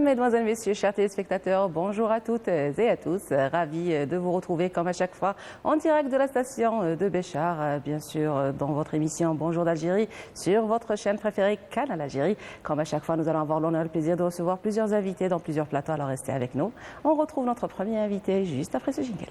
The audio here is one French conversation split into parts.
Mesdemoiselles, Messieurs, chers téléspectateurs, bonjour à toutes et à tous. Ravi de vous retrouver comme à chaque fois en direct de la station de Béchar, bien sûr dans votre émission Bonjour d'Algérie sur votre chaîne préférée Canal Algérie. Comme à chaque fois, nous allons avoir l'honneur et le plaisir de recevoir plusieurs invités dans plusieurs plateaux, alors restez avec nous. On retrouve notre premier invité juste après ce jingle.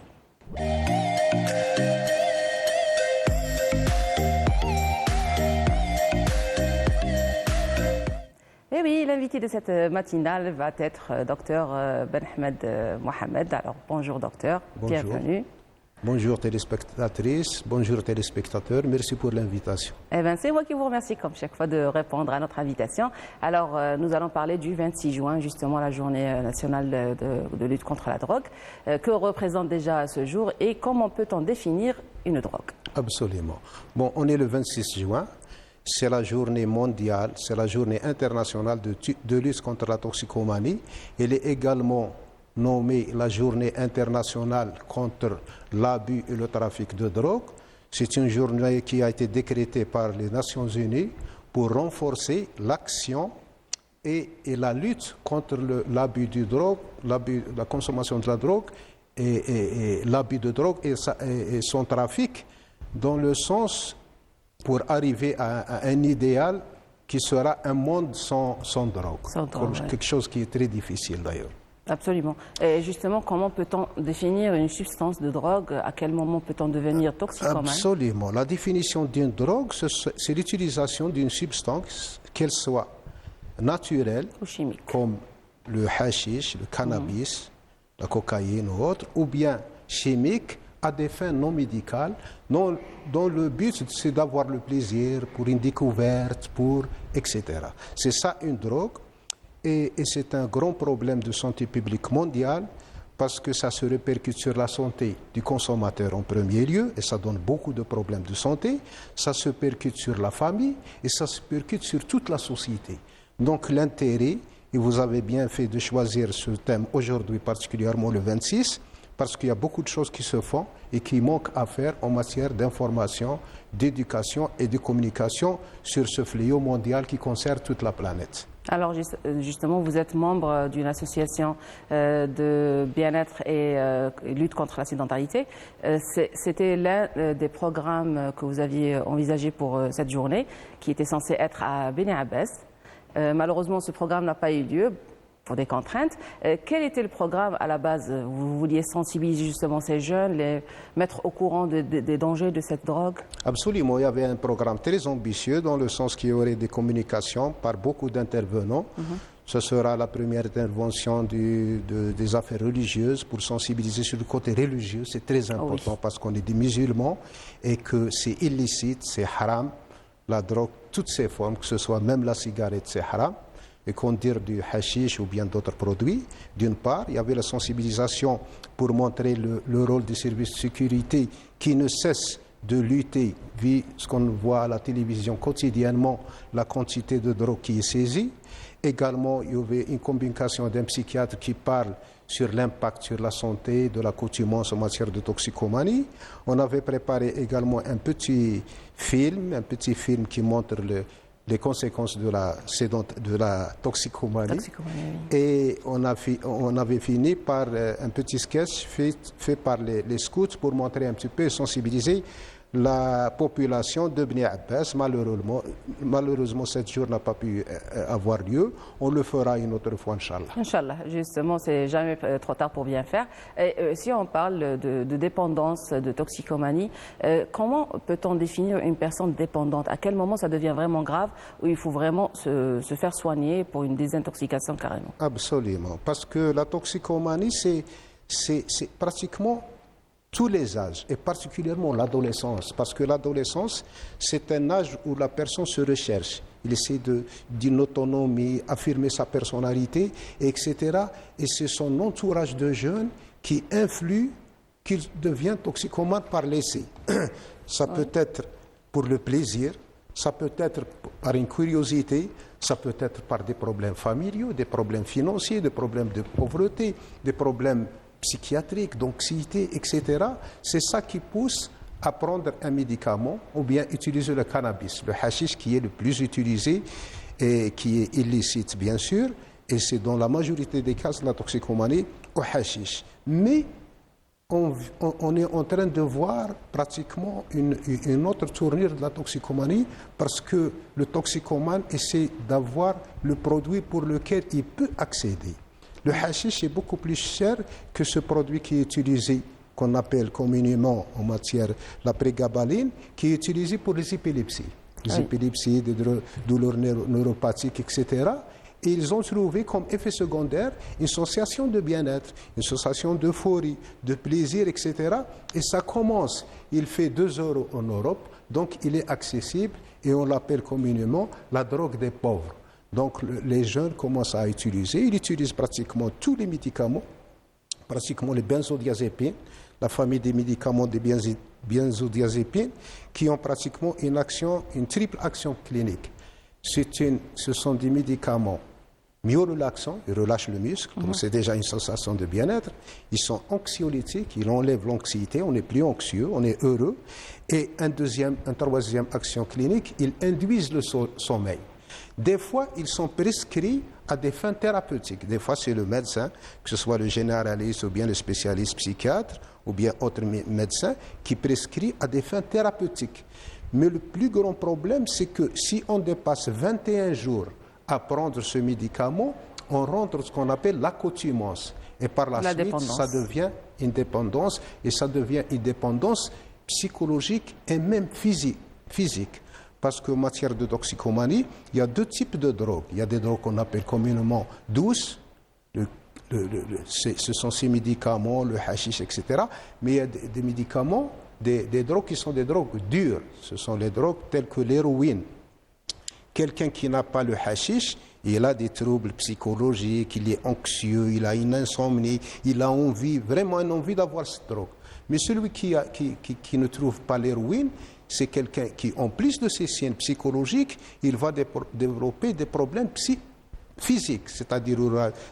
Et oui, l'invité de cette matinale va être docteur Benahmed Mohamed. Alors bonjour docteur, Bonjour. Bienvenue. Bonjour téléspectatrices, bonjour téléspectateurs, merci pour l'invitation. Eh bien, c'est moi qui vous remercie comme chaque fois de répondre à notre invitation. Alors, nous allons parler du 26 juin, justement la journée nationale de lutte contre la drogue. Que représente déjà ce jour et comment peut-on définir une drogue? Absolument. Bon, on est le 26 juin, c'est la journée mondiale, c'est la journée internationale de lutte contre la toxicomanie. Elle est également nommée la journée internationale contre l'abus et le trafic de drogue. C'est une journée qui a été décrétée par les Nations Unies pour renforcer l'action et la lutte contre l'abus de drogue, la consommation de la drogue et l'abus de drogue et son trafic, dans le sens pour arriver à un idéal qui sera un monde sans drogue. Sans drogue, ouais. Quelque chose qui est très difficile d'ailleurs. Absolument. Et justement, comment peut-on définir une substance de drogue? À quel moment peut-on devenir toxicomane? Absolument. La définition d'une drogue, c'est l'utilisation d'une substance, qu'elle soit naturelle, Ou chimique, comme le hashish, le cannabis, la cocaïne ou autre, ou bien chimique, à des fins non médicales, dont le but c'est d'avoir le plaisir pour une découverte, etc. C'est ça une drogue. Et c'est un grand problème de santé publique mondiale parce que ça se répercute sur la santé du consommateur en premier lieu et ça donne beaucoup de problèmes de santé. Ça se percute sur la famille et ça se percute sur toute la société. Donc l'intérêt, et vous avez bien fait de choisir ce thème aujourd'hui, particulièrement le 26, parce qu'il y a beaucoup de choses qui se font et qui manquent à faire en matière d'information, d'éducation et de communication sur ce fléau mondial qui concerne toute la planète. Alors justement, vous êtes membre d'une association de bien-être et lutte contre la sédentarité. C'était l'un des programmes que vous aviez envisagé pour cette journée, qui était censé être à Beni Abbès. Malheureusement, ce programme n'a pas eu lieu pour des contraintes. Quel était le programme à la base? Vous vouliez sensibiliser justement ces jeunes, les mettre au courant des dangers de cette drogue? Absolument, il y avait un programme très ambitieux dans le sens qu'il y aurait des communications par beaucoup d'intervenants. Ce sera la première intervention des affaires religieuses pour sensibiliser sur le côté religieux. C'est très important parce qu'on est des musulmans et que c'est illicite, c'est haram. La drogue, toutes ses formes, que ce soit même la cigarette, c'est haram. Et qu'on dire du hashish ou bien d'autres produits. D'une part, il y avait la sensibilisation pour montrer le rôle des services de sécurité qui ne cesse de lutter, vu ce qu'on voit à la télévision quotidiennement, la quantité de drogue qui est saisie. Également, il y avait une communication d'un psychiatre qui parle sur l'impact sur la santé de l'accoutumance en matière de toxicomanie. On avait préparé également un petit film qui montre les conséquences de la toxicomanie. Et on avait fini par un petit sketch fait par les scouts pour montrer un petit peu et sensibiliser la population de Beni Abbès. Malheureusement, cette jour n'a pas pu avoir lieu. On le fera une autre fois, Inch'Allah. Inch'Allah, justement, c'est jamais trop tard pour bien faire. Et, si on parle de dépendance, de toxicomanie, comment peut-on définir une personne dépendante? À quel moment ça devient vraiment grave, où il faut vraiment se faire soigner pour une désintoxication carrément? Absolument, parce que la toxicomanie, c'est pratiquement tous les âges, et particulièrement l'adolescence, parce que l'adolescence, c'est un âge où la personne se recherche. Il essaie d'une autonomie, affirmer sa personnalité, etc. Et c'est son entourage de jeunes qui influe qu'il devient toxicomane par l'essai. Ça peut être pour le plaisir, ça peut être par une curiosité, ça peut être par des problèmes familiaux, des problèmes financiers, des problèmes de pauvreté, des problèmes psychiatriques, d'anxiété, etc. C'est ça qui pousse à prendre un médicament ou bien utiliser le cannabis, le hashish qui est le plus utilisé et qui est illicite bien sûr, Et c'est dans la majorité des cas de la toxicomanie au hashish. Mais on est en train de voir pratiquement une autre tournure de la toxicomanie parce que le toxicomane essaie d'avoir le produit pour lequel il peut accéder. Le hashish est beaucoup plus cher que ce produit qui est utilisé, qu'on appelle communément en matière la prégabaline, qui est utilisé pour les épilepsies. Les épilepsies, des douleurs neuropathiques, etc. Et ils ont trouvé comme effet secondaire une sensation de bien-être, une sensation d'euphorie, de plaisir, etc. Et ça commence, il fait 2 € en Europe, donc il est accessible et on l'appelle communément la drogue des pauvres. Donc les jeunes commencent à utiliser, ils utilisent pratiquement tous les médicaments, pratiquement les benzodiazépines, la famille des médicaments des benzodiazépines, qui ont pratiquement une triple action clinique. Ce sont des médicaments myorelaxants, ils relâchent le muscle, donc c'est déjà une sensation de bien-être. Ils sont anxiolytiques, ils enlèvent l'anxiété, on n'est plus anxieux, on est heureux. Et une troisième action clinique, ils induisent le sommeil. Des fois, ils sont prescrits à des fins thérapeutiques. Des fois, c'est le médecin, que ce soit le généraliste ou bien le spécialiste psychiatre ou bien autre médecin, qui prescrit à des fins thérapeutiques. Mais le plus grand problème, c'est que si on dépasse 21 jours à prendre ce médicament, on rentre ce qu'on appelle l'accoutumance. Et par la suite, ça devient une dépendance, et ça devient une dépendance psychologique et même physique. Parce qu'en matière de toxicomanie, il y a 2 types de drogues. Il y a des drogues qu'on appelle communément douces, ce sont ces médicaments, le hashish, etc. Mais il y a des médicaments, des drogues qui sont des drogues dures. Ce sont les drogues telles que l'héroïne. Quelqu'un qui n'a pas le hashish, il a des troubles psychologiques, il est anxieux, il a une insomnie, il a vraiment une envie d'avoir cette drogue. Mais celui qui ne trouve pas l'héroïne, c'est quelqu'un qui, en plus de ses signes psychologiques, il va développer des problèmes physiques, c'est-à-dire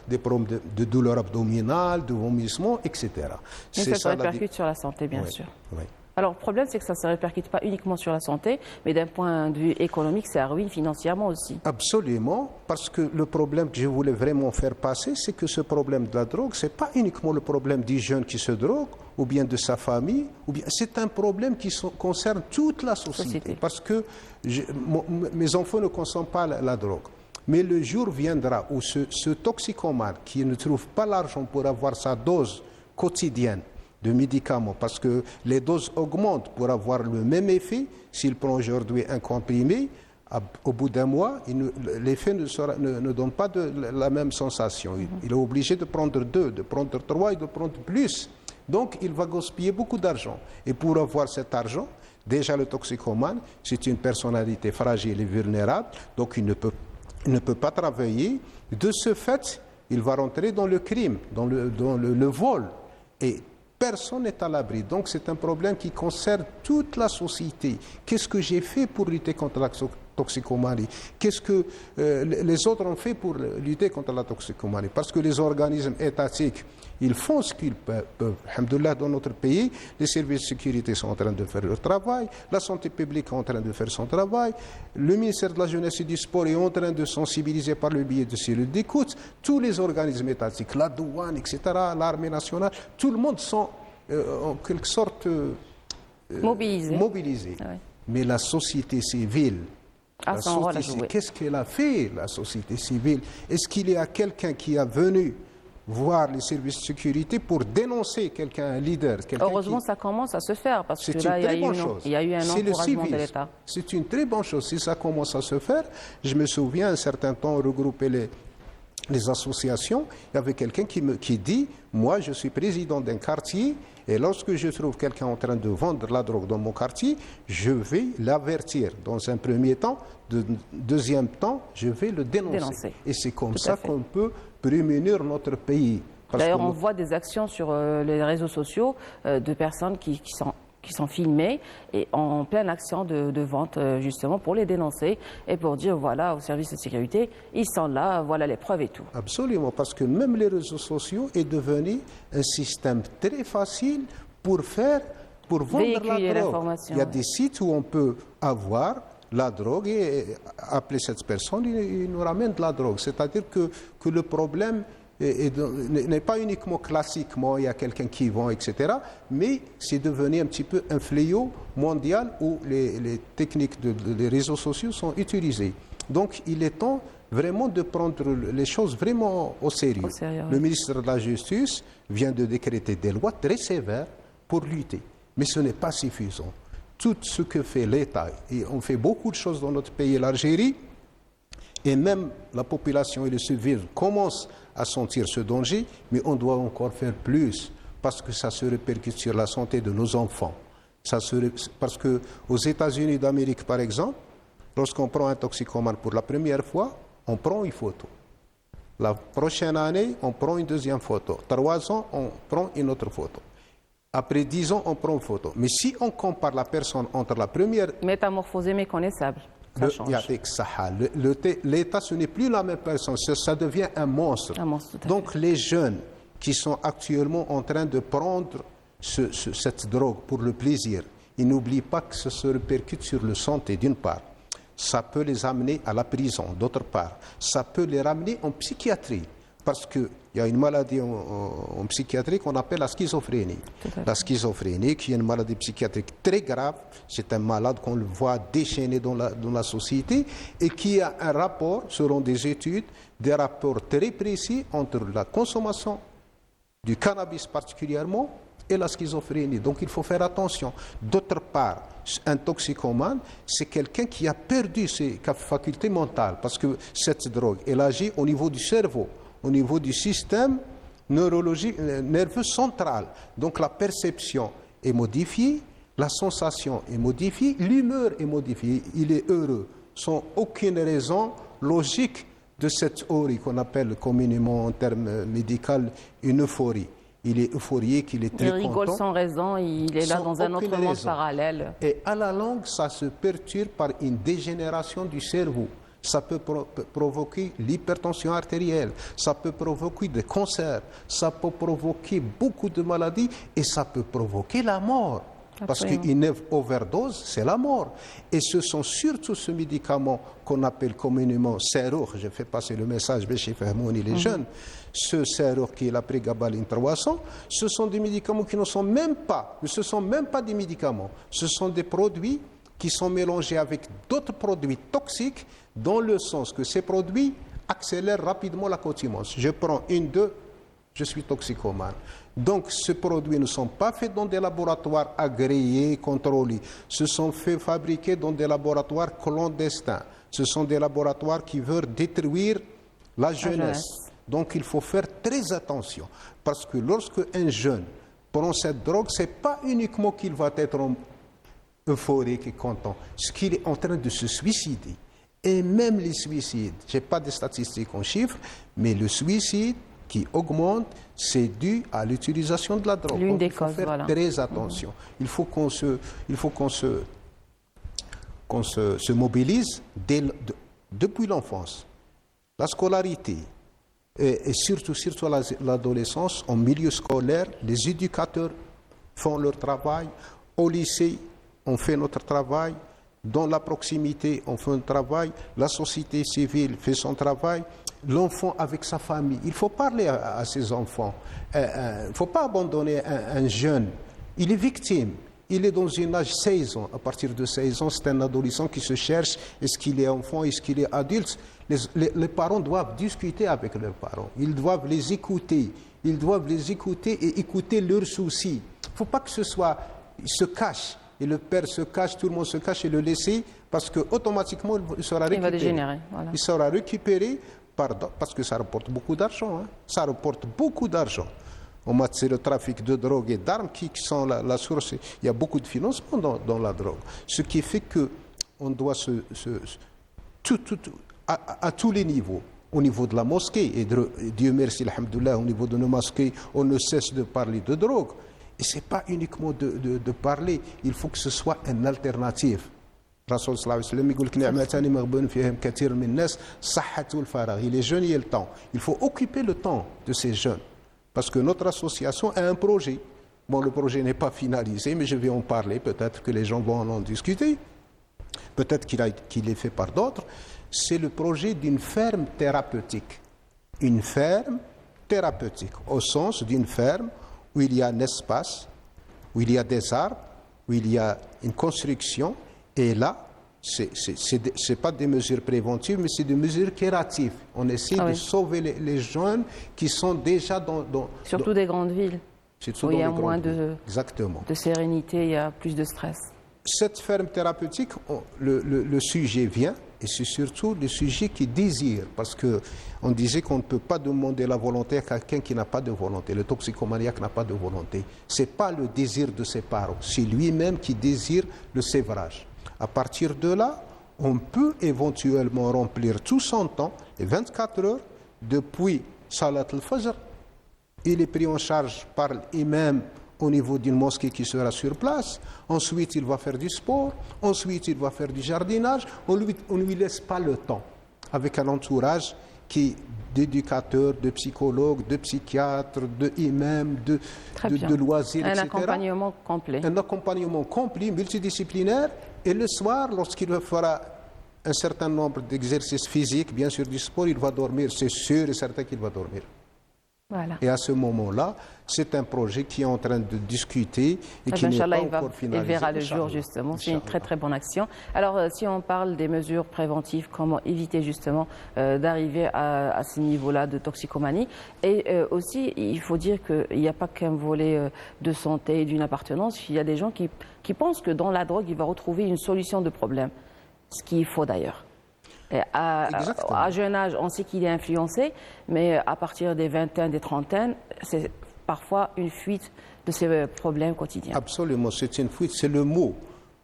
des problèmes de douleur abdominale, de vomissement, etc. Mais ça se répercute sur la santé, bien sûr. Oui. Alors, le problème, c'est que ça ne se répercute pas uniquement sur la santé, mais d'un point de vue économique, ça ruine financièrement aussi. Absolument, parce que le problème que je voulais vraiment faire passer, c'est que ce problème de la drogue, ce n'est pas uniquement le problème du jeune qui se drogue, ou bien de sa famille, ou bien c'est un problème qui concerne toute la société. Parce que mes enfants ne consomment pas la drogue. Mais le jour viendra où ce toxicomane qui ne trouve pas l'argent pour avoir sa dose quotidienne de médicaments, parce que les doses augmentent pour avoir le même effet. S'il prend aujourd'hui un comprimé, au bout d'un mois, l'effet ne donne pas la même sensation. Il est obligé de prendre 2, de prendre 3 et de prendre plus. Donc, il va gaspiller beaucoup d'argent. Et pour avoir cet argent, déjà le toxicomane, c'est une personnalité fragile et vulnérable, donc il ne peut pas travailler. De ce fait, il va rentrer dans le crime, dans le vol. Et personne n'est à l'abri. Donc c'est un problème qui concerne toute la société. Qu'est-ce que j'ai fait pour lutter contre la toxicomanie? Qu'est-ce que les autres ont fait pour lutter contre la toxicomanie? Parce que les organismes étatiques, ils font ce qu'ils peuvent. Alhamdoulilah, dans notre pays, les services de sécurité sont en train de faire leur travail, la santé publique est en train de faire son travail, le ministère de la Jeunesse et du Sport est en train de sensibiliser par le biais de cellules d'écoute, tous les organismes étatiques, la douane, etc., l'armée nationale, tout le monde sont en quelque sorte mobilisés. Ah oui. Mais la société civile, qu'est-ce qu'elle a fait, la société civile? Est-ce qu'il y a quelqu'un qui est venu voir les services de sécurité pour dénoncer quelqu'un, un leader? Heureusement, ça commence à se faire, parce que là, il y a eu un encouragement de l'État. C'est une très bonne chose. Si ça commence à se faire, je me souviens, un certain temps, regrouper les associations, il y avait quelqu'un qui dit, moi, je suis président d'un quartier, et lorsque je trouve quelqu'un en train de vendre la drogue dans mon quartier, je vais l'avertir dans un premier temps. Deuxième temps, je vais le dénoncer. Et c'est comme ça qu'on peut prémunir notre pays. D'ailleurs, on voit des actions sur les réseaux sociaux de personnes qui sont filmées et en pleine action de vente, justement, pour les dénoncer et pour dire, voilà, au service de sécurité, ils sont là, voilà les preuves et tout. Absolument, parce que même les réseaux sociaux est devenu un système très facile pour vendre la drogue. Il y a des sites où on peut avoir la drogue et appeler cette personne, il nous ramène de la drogue. C'est-à-dire que le problème n'est pas uniquement classiquement, il y a quelqu'un qui vend, etc., mais c'est devenu un petit peu un fléau mondial où les techniques des réseaux sociaux sont utilisées. Donc il est temps vraiment de prendre les choses vraiment au sérieux. Le ministre de la Justice vient de décréter des lois très sévères pour lutter, mais ce n'est pas suffisant. Tout ce que fait l'État, et on fait beaucoup de choses dans notre pays, l'Algérie, et même la population et les civils commencent à sentir ce danger, mais on doit encore faire plus, parce que ça se répercute sur la santé de nos enfants. Parce qu'aux États-Unis d'Amérique, par exemple, lorsqu'on prend un toxicomane pour la première fois, on prend une photo. La prochaine année, on prend une deuxième photo. 3 ans, on prend une autre photo. Après 10 ans, on prend une photo. Mais si on compare la personne entre la première... Métamorphosée méconnaissable. Ça change. L'État, ce n'est plus la même personne. Ça devient un monstre. Donc les jeunes qui sont actuellement en train de prendre cette drogue pour le plaisir, ils n'oublient pas que ça se répercute sur la santé d'une part. Ça peut les amener à la prison, d'autre part. Ça peut les ramener en psychiatrie, parce qu'il y a une maladie en psychiatrie qu'on appelle la schizophrénie. La schizophrénie, qui est une maladie psychiatrique très grave, c'est un malade qu'on le voit déchaîné dans la société, et qui a un rapport, selon des études, des rapports très précis entre la consommation du cannabis particulièrement, et la schizophrénie. Donc il faut faire attention. D'autre part, un toxicomane, c'est quelqu'un qui a perdu ses facultés mentales, parce que cette drogue, elle agit au niveau du cerveau, au niveau du système neurologique, nerveux central. Donc la perception est modifiée, la sensation est modifiée, l'humeur est modifiée, il est heureux, sans aucune raison logique de cette euphorie qu'on appelle communément en termes médicaux une euphorie. Il est euphorique, il est très content. Il rigole sans raison, il est là dans un autre monde parallèle. Et à la longue, ça se perturbe par une dégénération du cerveau. Ça peut provoquer l'hypertension artérielle, ça peut provoquer des cancers, ça peut provoquer beaucoup de maladies et ça peut provoquer la mort. Parce qu'une overdose, c'est la mort. Et ce sont surtout ce médicament qu'on appelle communément Serour, je fais passer le message, chez Fahmouni, les jeunes, ce Serour qui est la prégabaline 300, ce sont des médicaments qui ne sont même pas des médicaments, ce sont des produits qui sont mélangés avec d'autres produits toxiques, dans le sens que ces produits accélèrent rapidement la consommation. Je prends je suis toxicomane. Donc, ces produits ne sont pas faits dans des laboratoires agréés, contrôlés. Ce sont fabriqués dans des laboratoires clandestins. Ce sont des laboratoires qui veulent détruire la jeunesse. Donc, il faut faire très attention. Parce que lorsque un jeune prend cette drogue, ce n'est pas uniquement qu'il va être euphorique et content. Ce qu'il est en train de se suicider. Et même les suicides, je n'ai pas de statistiques en chiffres, mais le suicide qui augmente, c'est dû à l'utilisation de la drogue. L'une des causes, voilà. Il faut faire très attention. Il faut qu'on se mobilise depuis l'enfance. La scolarité, et surtout l'adolescence, en milieu scolaire, les éducateurs font leur travail. Au lycée, on fait notre travail. Dans la proximité, on fait un travail. La société civile fait son travail. L'enfant avec sa famille. Il faut parler à ses enfants. Il ne faut pas abandonner un jeune. Il est victime. Il est dans un âge 16 ans. À partir de 16 ans, c'est un adolescent qui se cherche. Est-ce qu'il est enfant? Est-ce qu'il est adulte? Les parents doivent discuter avec leurs parents. Ils doivent les écouter. Ils doivent les écouter et écouter leurs soucis. Il ne faut pas que ce soit... Ils se cachent. Et le père se cache, tout le monde se cache et le laisser parce qu'automatiquement, il sera récupéré. Il va dégénérer. Voilà. Il sera récupéré parce que ça rapporte beaucoup d'argent. Ça rapporte beaucoup d'argent. C'est le trafic de drogue et d'armes qui sont la source. Il y a beaucoup de financement dans la drogue. Ce qui fait qu'on doit à tous les niveaux, au niveau de la mosquée, et Dieu merci, alhamdoulilah, au niveau de nos mosquées, on ne cesse de parler de drogue. Et ce n'est pas uniquement de parler, il faut que ce soit une alternative. Rasoul sallallahu alayhi wa sallam, il dit que ni'matani maghbun fihim kathir min nas sahhatu al-faragh. Il est jeune, il y a le temps. Il faut occuper le temps de ces jeunes. Parce que notre association a un projet. Bon, le projet n'est pas finalisé, mais je vais en parler. Peut-être que les gens vont en discuter. peut-être qu'il est fait par d'autres, c'est le projet d'une ferme thérapeutique. Une ferme thérapeutique, au sens d'une ferme où il y a un espace, où il y a des arbres, où il y a une construction, et là, c'est pas des mesures préventives, mais c'est des mesures curatives. On essaie de sauver les jeunes qui sont déjà surtout des grandes villes, où il y a moins de sérénité, il y a plus de stress. Cette ferme thérapeutique, le sujet vient, et c'est surtout le sujet qui désire, parce qu'on disait qu'on ne peut pas demander la volonté à quelqu'un qui n'a pas de volonté. Le toxicomaniaque n'a pas de volonté. Ce n'est pas le désir de ses parents, c'est lui-même qui désire le sévrage. À partir de là, on peut éventuellement remplir tout son temps, les 24 heures, depuis Salat al-Fajr. Il est pris en charge par l'imam au niveau d'une mosquée qui sera sur place. Ensuite, il va faire du sport. Ensuite, il va faire du jardinage. On ne lui laisse pas le temps. Avec un entourage d'éducateurs, de psychologues, de psychiatres, d'imams, de loisirs, etc. Un accompagnement complet. Un accompagnement complet, multidisciplinaire. Et le soir, lorsqu'il fera un certain nombre d'exercices physiques, bien sûr du sport, il va dormir. C'est sûr et certain qu'il va dormir. Voilà. Et à ce moment-là, c'est un projet qui est en train de discuter et qui n'est pas encore finalisé. Il verra le jour, justement. C'est une très, très bonne action. Alors, si on parle des mesures préventives, comment éviter, justement, d'arriver à ce niveau-là de toxicomanie. Et aussi, il faut dire qu'il n'y a pas qu'un volet de santé et d'une appartenance. Il y a des gens qui pensent que dans la drogue, il va retrouver une solution de problème. Ce qu'il faut d'ailleurs. À jeune âge, on sait qu'il est influencé, mais à partir des vingtaines, des trentaines, c'est parfois une fuite de ses problèmes quotidiens. Absolument, c'est une fuite, c'est le mot.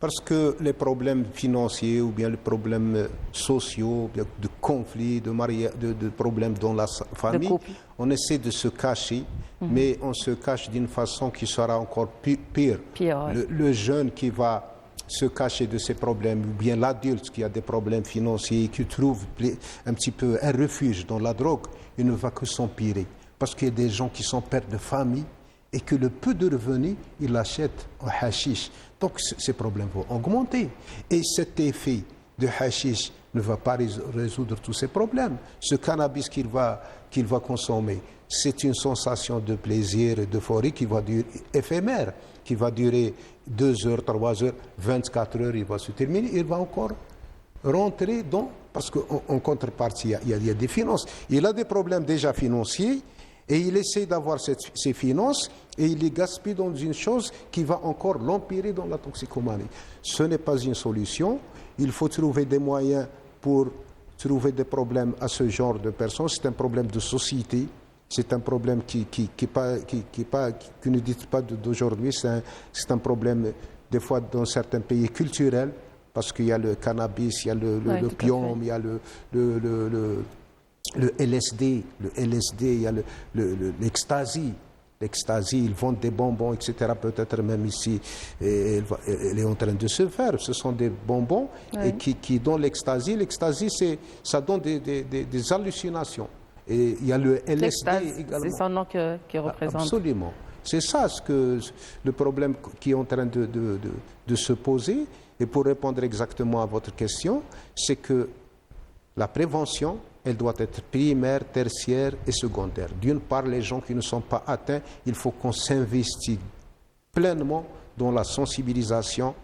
Parce que les problèmes financiers ou bien les problèmes sociaux, de conflits, de problèmes dans la famille, on essaie de se cacher, mais on se cache d'une façon qui sera encore pire. Ouais. Le jeune qui va se cacher de ses problèmes, ou bien l'adulte qui a des problèmes financiers et qui trouve un petit peu un refuge dans la drogue, il ne va que s'empirer. Parce qu'il y a des gens qui sont pères de famille et que le peu de revenus, ils l'achètent au hashish. Donc ces problèmes vont augmenter. Et cet effet de hashish ne va pas résoudre tous ces problèmes. Ce cannabis qu'il va consommer, c'est une sensation de plaisir et d'euphorie qui va durer éphémère, qui va durer 2 heures, 3 heures, 24 heures, il va se terminer, il va encore rentrer dans... Parce qu'en contrepartie, il y a des finances. Il a des problèmes déjà financiers et il essaie d'avoir ces finances et il les gaspille dans une chose qui va encore l'empirer dans la toxicomanie. Ce n'est pas une solution. Il faut trouver des moyens pour trouver des problèmes à ce genre de personnes. C'est un problème de société. C'est un problème qui ne dit pas d'aujourd'hui. C'est un problème, des fois, dans certains pays culturels, parce qu'il y a le cannabis, il y a l'opium, il y a le LSD, il y a l'ecstasy. L'ecstasy, ils vendent des bonbons, etc. Peut-être même ici, elle est en train de se faire. Ce sont des bonbons et qui donnent l'ecstasy. L'ecstasy, ça donne des hallucinations. Et il y a le LSD également. C'est son nom qui représente. Absolument. C'est ça le problème qui est en train de se poser. Et pour répondre exactement à votre question, c'est que la prévention, elle doit être primaire, tertiaire et secondaire. D'une part, les gens qui ne sont pas atteints, il faut qu'on s'investisse pleinement dans la sensibilisation,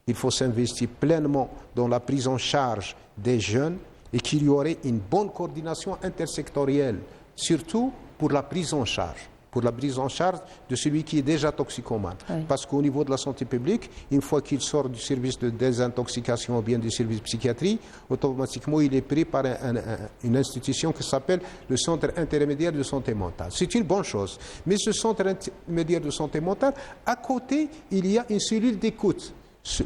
il faut s'investir pleinement dans la prise en charge des jeunes et qu'il y aurait une bonne coordination intersectorielle, surtout pour la prise en charge. Pour la prise en charge de celui qui est déjà toxicomane. Oui. Parce qu'au niveau de la santé publique, une fois qu'il sort du service de désintoxication ou bien du service de psychiatrie, automatiquement il est pris par une institution qui s'appelle le Centre intermédiaire de santé mentale. C'est une bonne chose. Mais ce Centre intermédiaire de santé mentale, à côté, il y a une cellule d'écoute.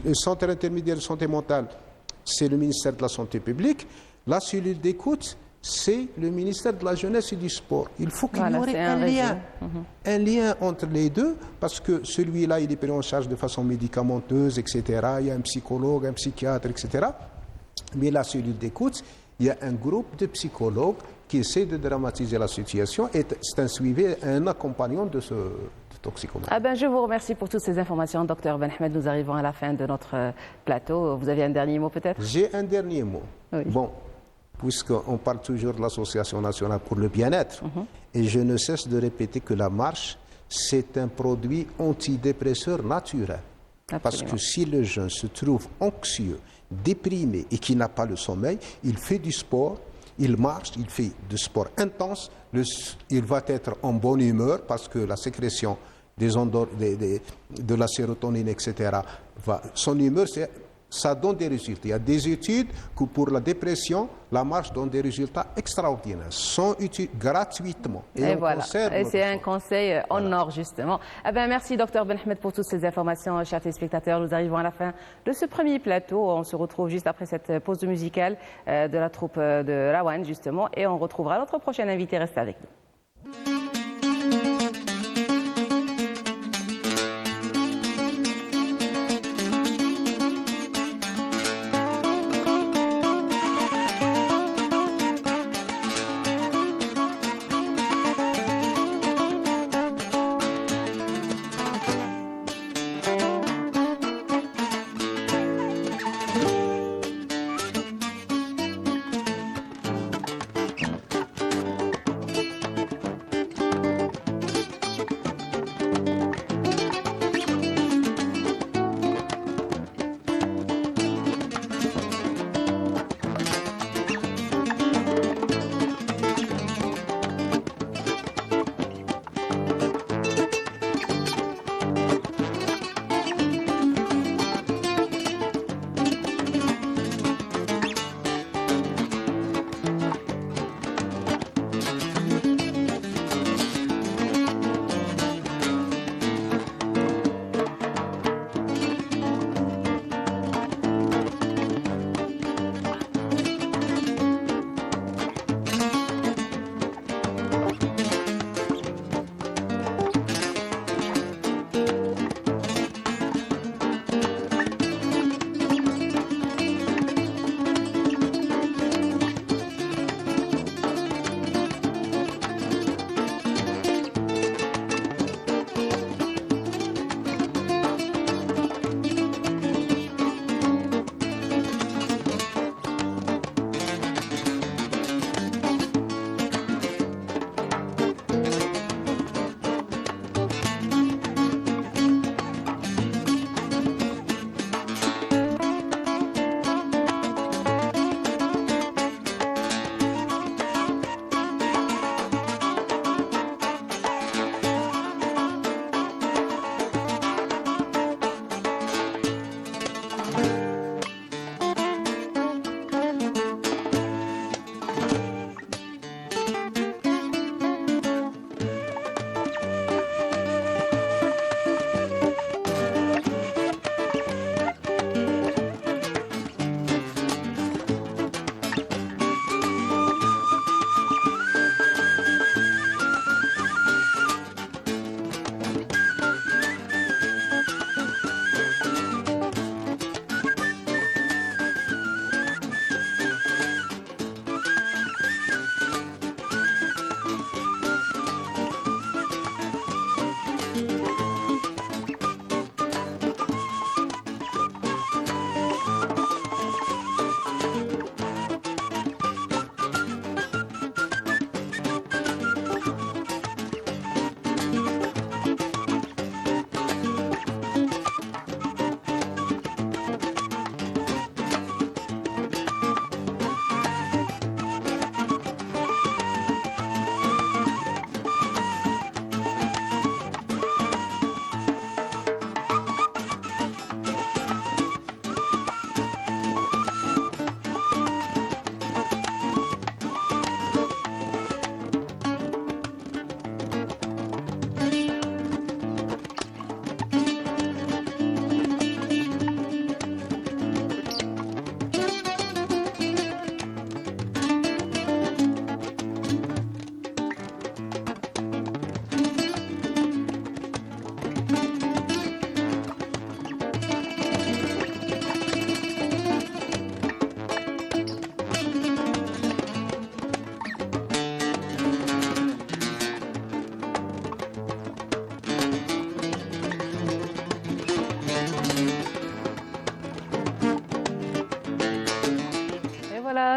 Le Centre intermédiaire de santé mentale, c'est le ministère de la Santé publique. La cellule d'écoute, c'est le ministère de la Jeunesse et du Sport. Il faut qu'il y ait un lien entre les deux, parce que celui-là, il est pris en charge de façon médicamenteuse, etc. Il y a un psychologue, un psychiatre, etc. Mais la cellule d'écoute, il y a un groupe de psychologues qui essaie de dramatiser la situation et c'est un suivi, un accompagnement de toxicomanie. Ah ben, je vous remercie pour toutes ces informations, Dr Ben Ahmed. Nous arrivons à la fin de notre plateau. Vous avez un dernier mot peut-être? J'ai un dernier mot. Oui. Bon, puisqu'on parle toujours de l'Association nationale pour le bien-être, et je ne cesse de répéter que la marche, c'est un produit antidépresseur naturel. Absolument. Parce que si le jeune se trouve anxieux, déprimé et qui n'a pas le sommeil, il fait du sport, il marche, il fait du sport intense, il va être en bonne humeur parce que la sécrétion de la sérotonine, etc., son humeur, ça donne des résultats. Il y a des études que pour la dépression, la marche donne des résultats extraordinaires, sont utiles gratuitement. Et on voilà. conserve Et notre c'est un santé. conseil en or, justement. Eh ben, merci, Dr Ben Ahmed, pour toutes ces informations. Chers téléspectateurs, nous arrivons à la fin de ce premier plateau. On se retrouve juste après cette pause musicale de la troupe de Rawan, justement. Et on retrouvera notre prochain invité. Restez avec nous.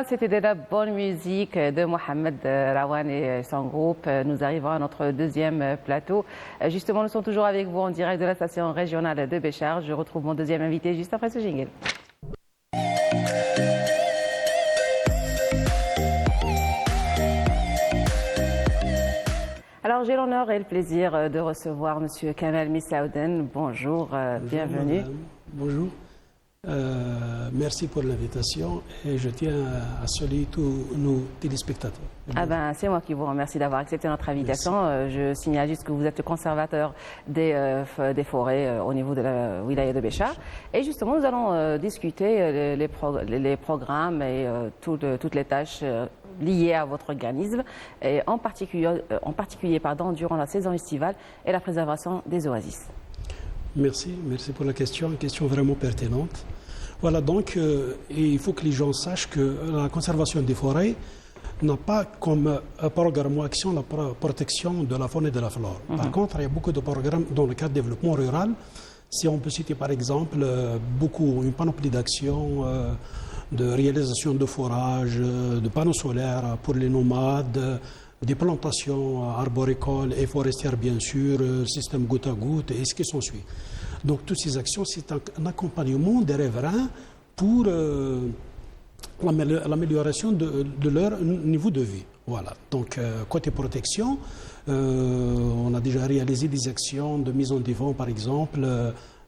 Voilà, c'était de la bonne musique de Mohamed Rawan et son groupe. Nous arrivons à notre deuxième plateau. Justement, nous sommes toujours avec vous en direct de la station régionale de Béchar. Je retrouve mon deuxième invité juste après ce jingle. Alors, j'ai l'honneur et le plaisir de recevoir M. Kamel Missaouden. Bonjour, bienvenue. Madame. Bonjour. Merci pour l'invitation et je tiens à saluer tous nos téléspectateurs. C'est moi qui vous remercie d'avoir accepté notre invitation. Je signale juste que vous êtes le conservateur des forêts au niveau de la wilaya de Béchar. Et justement, nous allons discuter les programmes et toutes les tâches liées à votre organisme, et en particulier durant la saison estivale et la préservation des oasis. Merci pour la question, une question vraiment pertinente. Voilà, donc il faut que les gens sachent que la conservation des forêts n'a pas comme programme ou action la protection de la faune et de la flore. Par contre, il y a beaucoup de programmes dans le cadre du développement rural. Si on peut citer par exemple une panoplie d'actions de réalisation de forages, de panneaux solaires pour les nomades, des plantations arboricoles et forestières bien sûr, système goutte à goutte et ce qui s'ensuit. Donc toutes ces actions, c'est un accompagnement des riverains pour l'amélioration de leur niveau de vie. Voilà. Donc côté protection, on a déjà réalisé des actions de mise en défense par exemple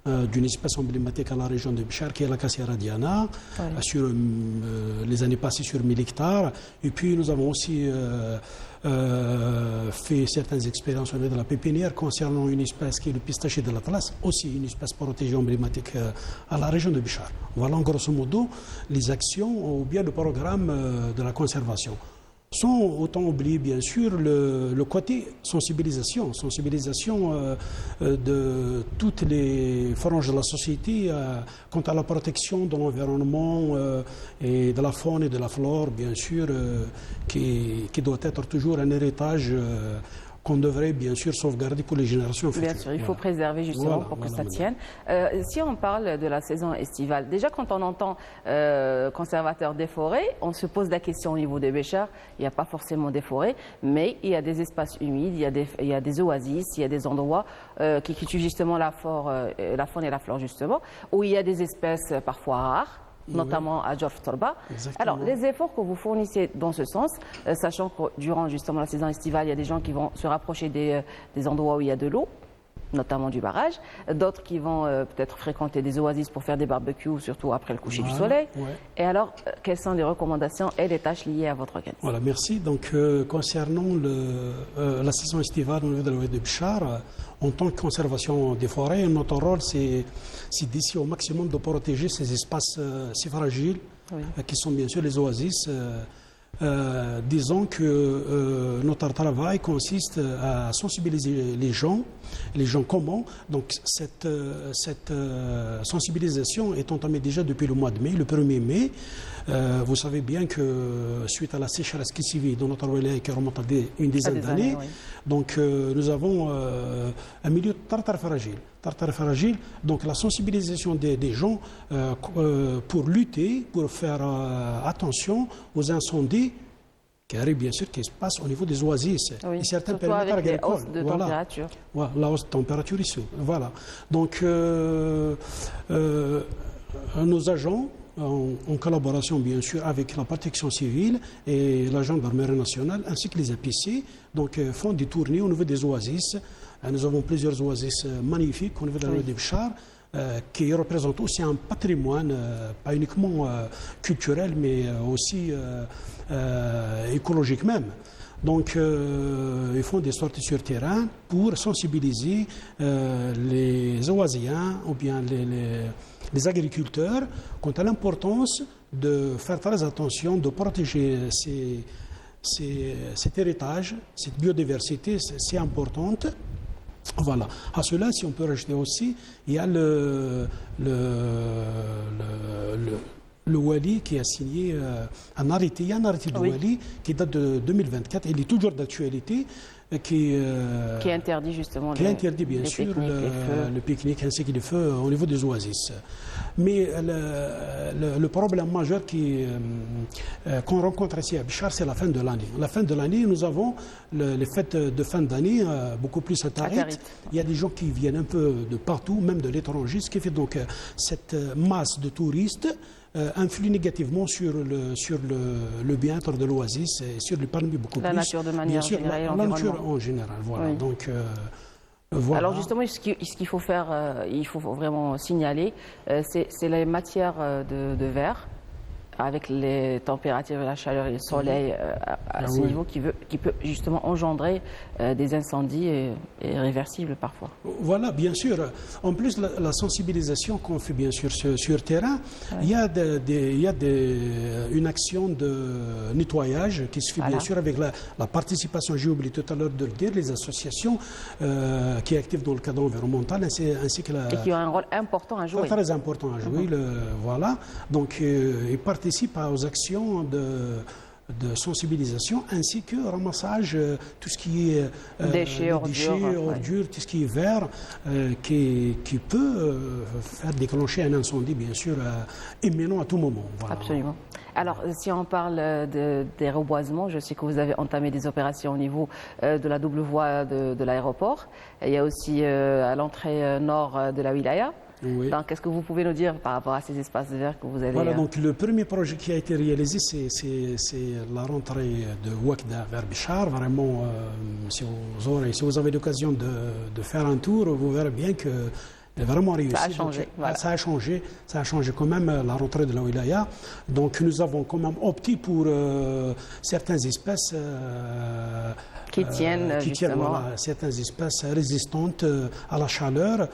d'une espèce emblématique à la région de Béchar qui est l'Acacia radiana, sur les années passées sur 1000 hectares. Et puis nous avons aussi fait certaines expériences au niveau de la pépinière concernant une espèce qui est le pistachier de l'Atlas, aussi une espèce protégée emblématique à la région de Béchar. Voilà en grosso modo les actions ou bien le programme de la conservation. Sans autant oublier bien sûr le côté sensibilisation de toutes les franges de la société quant à la protection de l'environnement et de la faune et de la flore, bien sûr, qui doit être toujours un héritage qu'on devrait bien sûr sauvegarder pour les générations futures. Bien sûr, il faut préserver justement pour que ça tienne. Si on parle de la saison estivale, déjà quand on entend conservateur des forêts, on se pose la question au niveau des Béchar, il n'y a pas forcément des forêts, mais il y a des espaces humides, il y a des oasis, il y a des endroits qui tuent justement la faune et la flore justement, où il y a des espèces parfois rares, notamment à Djorf Torba. Alors, les efforts que vous fournissez dans ce sens, sachant que durant justement la saison estivale, il y a des gens qui vont se rapprocher des endroits où il y a de l'eau, notamment du barrage, d'autres qui vont peut-être fréquenter des oasis pour faire des barbecues, surtout après le coucher du soleil. Et alors, quelles sont les recommandations et les tâches liées à votre organisme? Voilà, merci. Donc, concernant la saison estivale au niveau de la de Béchar, en tant que conservation des forêts, notre rôle, c'est d'essayer au maximum de protéger ces espaces si fragiles, qui sont bien sûr les oasis. Disons que notre travail consiste à sensibiliser les gens comment. Donc cette sensibilisation est entamée déjà depuis le mois de mai, le 1er mai. Vous savez bien que suite à la sécheresse qui sévit dans notre wilaya qui remonte à une dizaine d'années, donc nous avons un milieu tartare fragile. Donc la sensibilisation des gens pour lutter, pour faire attention aux incendies qui arrivent bien sûr, qui se passent au niveau des oasis et certains périmètres agricoles. De température. Voilà, la hausse de température ici. Voilà. Donc nos agents, en collaboration bien sûr avec la protection civile et la gendarmerie nationale ainsi que les APC, donc font des tournées au niveau des oasis. Nous avons plusieurs oasis magnifiques au niveau de la rue de Béchar qui représentent aussi un patrimoine, pas uniquement culturel mais aussi écologique même. Donc, ils font des sorties sur terrain pour sensibiliser les oasiens ou bien les agriculteurs quant à l'importance de faire très attention, de protéger cet héritage, cette biodiversité, c'est importante. Voilà. À cela, si on peut rajouter aussi, il y a le Wali qui a signé un arrêté, il y a un arrêté de Wali qui date de 2024, il est toujours d'actualité, qui interdit justement qui interdit bien les sûr pique-niques, les feux. le pique-nique ainsi que les feux au niveau des oasis. Mais le problème majeur qu'on rencontre ici à Bichar, c'est la fin de l'année. La fin de l'année, nous avons les fêtes de fin d'année beaucoup plus à Tarit. Il y a des gens qui viennent un peu de partout, même de l'étranger, ce qui fait donc cette masse de touristes influe négativement sur le bien-être de l'oasis et sur l'épargne beaucoup plus. La nature de manière générale, la nature en général, voilà. Oui. Donc, voilà. Alors justement, ce qu'il faut faire, il faut vraiment signaler, c'est les matières de verre, avec les températures, la chaleur et le soleil à ce niveau qui peut justement engendrer des incendies irréversibles parfois. Voilà, bien sûr. En plus, la sensibilisation qu'on fait bien sûr sur terrain, il y a, une action de nettoyage qui se fait bien sûr avec la participation, j'ai oublié tout à l'heure de le dire, les associations qui sont actives dans le cadre environnemental ainsi que et qui ont un rôle important à jouer. Très important à jouer, voilà. Donc, ils participent aux actions de sensibilisation ainsi que ramassage, tout ce qui est déchets, ordures, tout ce qui est verre, qui peut faire déclencher un incendie, bien sûr, imminent à tout moment. Voilà. Absolument. Alors, si on parle des reboisements, je sais que vous avez entamé des opérations au niveau de la double voie de l'aéroport. Il y a aussi à l'entrée nord de la wilaya. Oui. Donc, qu'est-ce que vous pouvez nous dire par rapport à ces espaces verts que vous avez Voilà, donc le premier projet qui a été réalisé, c'est la rentrée de Ouakda vers Bichar. Vraiment, si vous avez l'occasion de faire un tour, vous verrez bien que vraiment réussi. Ça a changé. Donc, voilà. ça a changé quand même la rentrée de la wilaya. Donc nous avons quand même opté pour certaines espèces qui tiennent justement. Voilà, certaines espèces résistantes à la chaleur,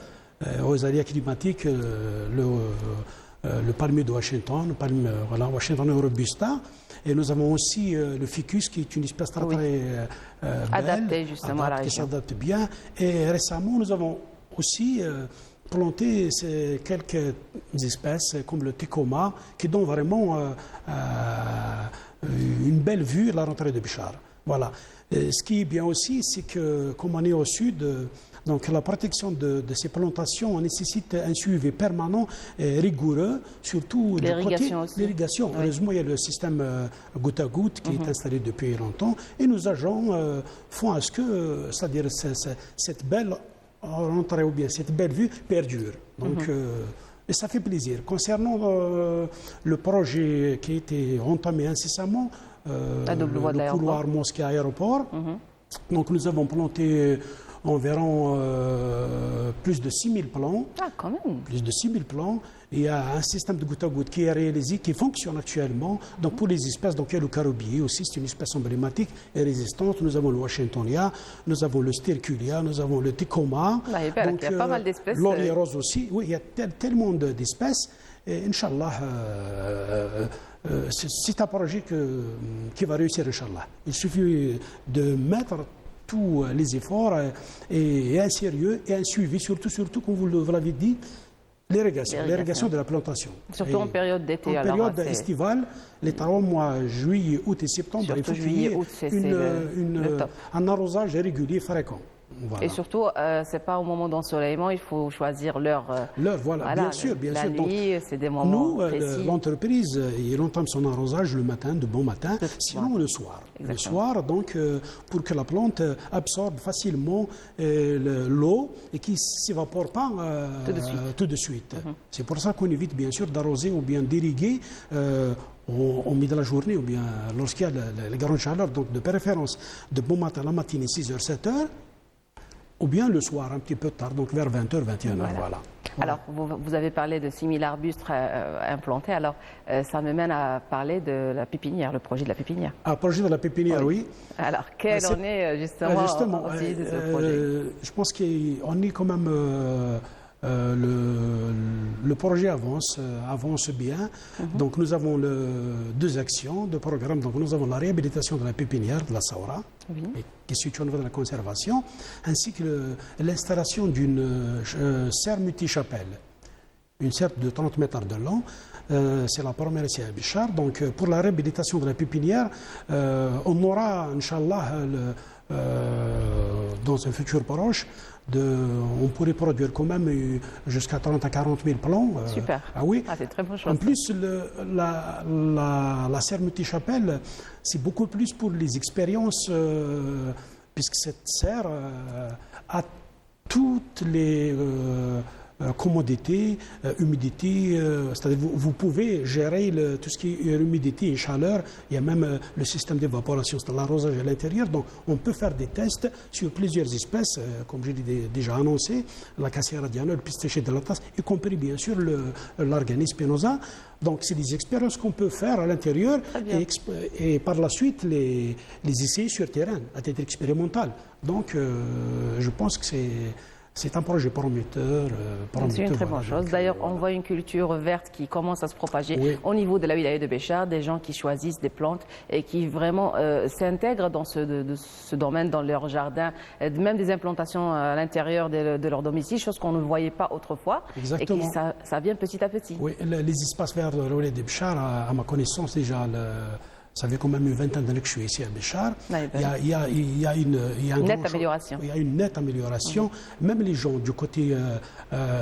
aux aléas climatiques, le palmier de Washington, le palmier, Washington robusta. Et nous avons aussi le ficus, qui est une espèce très belle, adaptée justement à la région. Qui s'adapte bien. Et récemment, nous avons aussi planté quelques espèces comme le Tecoma, qui donnent vraiment une belle vue à la rentrée de Bichar. Voilà. Ce qui est bien aussi, c'est que comme on est au sud, donc la protection de ces plantations nécessite un suivi permanent et rigoureux, surtout l'irrigation aussi. L'irrigation. Heureusement, il y a le système goutte à goutte qui est installé depuis longtemps. Et nos agents font à ce que, c'est-à-dire cette belle rentrée ou bien cette belle vue perdure. Donc, et ça fait plaisir. Concernant le projet qui a été entamé incessamment, le couloir mosquée-aéroport, donc nous avons planté environ plus de 6000 plants. Ah, quand même. Plus de 6000 plants. Il y a un système de goutte à goutte qui est réalisé, qui fonctionne actuellement. Donc pour les espèces, donc il y a le caroubier aussi, c'est une espèce emblématique et résistante. Nous avons le Washingtonia, nous avons le Sterculia, nous avons le Tecoma. Donc il y a pas mal d'espèces. L'Orly rose aussi. Oui, il y a tellement d'espèces. Et Inch'Allah, c'est un projet qui va réussir, Inch'Allah. Il suffit de mettre tous les efforts et un sérieux et un suivi, surtout comme vous l'avez dit, l'irrigation de la plantation. Surtout en période d'été. En période estivale, les 3 mois, juillet, août et septembre, il faut qu'il y ait un arrosage régulier, fréquent. Voilà. Et surtout, ce n'est pas au moment d'ensoleillement, il faut choisir l'heure. Voilà, bien sûr. La nuit, c'est des moments précis. Nous, l'entreprise, il entame son arrosage le matin, de bon matin, sinon le soir. Exactement. Le soir, donc, pour que la plante absorbe facilement l'eau et qui ne s'évapore pas tout de suite. C'est pour ça qu'on évite, bien sûr, d'arroser ou bien d'irriguer au milieu de la journée ou bien lorsqu'il y a les grandes chaleurs, donc de préférence de bon matin, la matinée, 6h, 7h, ou bien le soir, un petit peu tard, donc vers 20h, 21h. Voilà. Alors, vous avez parlé de 6000 arbustes implantés. Alors, ça me mène à parler de la pépinière, le projet de la pépinière. Le projet de la pépinière, oui. Alors, quel en est justement aussi de ce projet? Je pense qu'on est quand même... le projet avance bien. Donc nous avons deux actions, deux programmes. Donc nous avons la réhabilitation de la pépinière de la Saoura, qui se situe au niveau de la conservation, ainsi que l'installation d'une serre multi-chapelle, une serre de 30 mètres de long. C'est la première ici à Bichar. Donc pour la réhabilitation de la pépinière, on aura, Inch'Allah, dans un futur proche, on pourrait produire quand même jusqu'à 30 à 40 000 plants. Super. Ah oui. Ah, c'est très bonne chose. En plus, la serre Multichapelle, c'est beaucoup plus pour les expériences, puisque cette serre a toutes les commodités, humidité, c'est-à-dire vous pouvez gérer tout ce qui est humidité et chaleur. Il y a même le système d'évaporation, c'est l'arrosage à l'intérieur. Donc on peut faire des tests sur plusieurs espèces, comme j'ai déjà annoncé, la Cassia radiana, le pistachier de la tasse, y compris bien sûr l'Arganis spinosa. Donc c'est des expériences qu'on peut faire à l'intérieur et par la suite les essayer sur terrain à titre expérimental. Donc je pense que c'est un projet prometteur. C'est une très bonne chose. D'ailleurs, on voit une culture verte qui commence à se propager au niveau de la wilaya de Béchar, des gens qui choisissent des plantes et qui vraiment s'intègrent dans ce domaine, dans leur jardin, même des implantations à l'intérieur de leur domicile, chose qu'on ne voyait pas autrefois. Exactement. Et ça vient petit à petit. Oui, les espaces verts de la wilaya de Béchar, à ma connaissance déjà, ça fait quand même une vingtaine d'années que je suis ici à Béchar. Il y a une nette amélioration. Il y a une nette amélioration. Même les gens du côté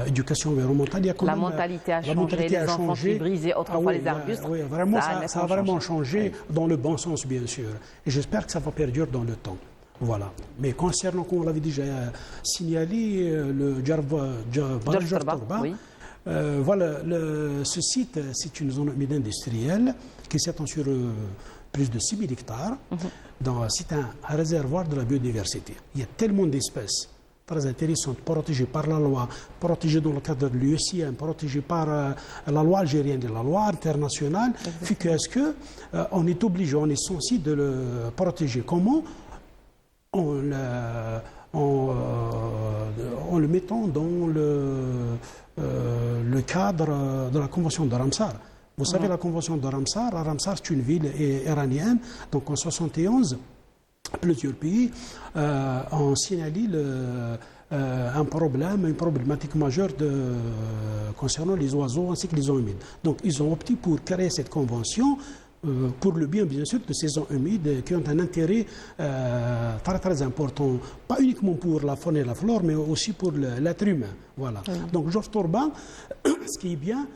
éducation environnementale, il y a quand la même... Mentalité a changé, les enfants qui brisaient autrefois les arbustes. Oui, vraiment, ça a vraiment changé dans le bon sens, bien sûr. Et j'espère que ça va perdurer dans le temps. Voilà. Mais concernant, comme on l'avait déjà signalé, le Djartorba, voilà, ce site, c'est une zone humide industrielle qui s'étend sur plus de 6 000 hectares. C'est un réservoir de la biodiversité. Il y a tellement d'espèces très intéressantes, protégées par la loi, protégées dans le cadre de l'UECM, protégées par la loi algérienne et la loi internationale. Est-ce qu'on est obligé, on est censé de le protéger? Comment? En le mettant dans le cadre de la convention de Ramsar. Vous savez, la convention de Ramsar, c'est une ville iranienne, donc en 1971, plusieurs pays ont signalé une problématique majeure concernant les oiseaux ainsi que les zones humides. Donc ils ont opté pour créer cette convention pour le bien sûr de ces zones humides qui ont un intérêt très très important, pas uniquement pour la faune et la flore, mais aussi pour l'être humain. Voilà. Donc Djartorba, ce qui est bien,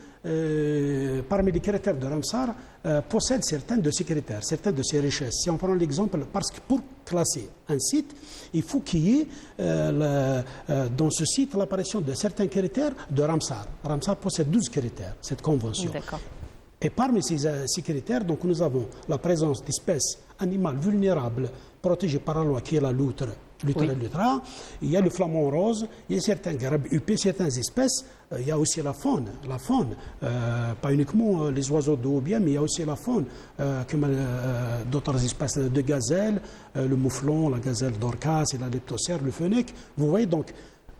parmi les critères de Ramsar, possède certains de ces critères, certaines de ces richesses. Si on prend l'exemple, parce que pour classer un site, il faut qu'il y ait dans ce site l'apparition de certains critères de Ramsar. Ramsar possède 12 critères, cette convention. Et parmi ces critères, donc, nous avons la présence d'espèces animales vulnérables protégées par la loi, qui est la loutre, lutra. Il y a le flamant rose, il y a certains grabes huppés, certaines espèces. Il y a aussi la faune, pas uniquement les oiseaux de haut bien, mais il y a aussi la faune, comme d'autres espèces de gazelles, le mouflon, la gazelle d'Orcas, la leptocère, le fennec. Vous voyez donc,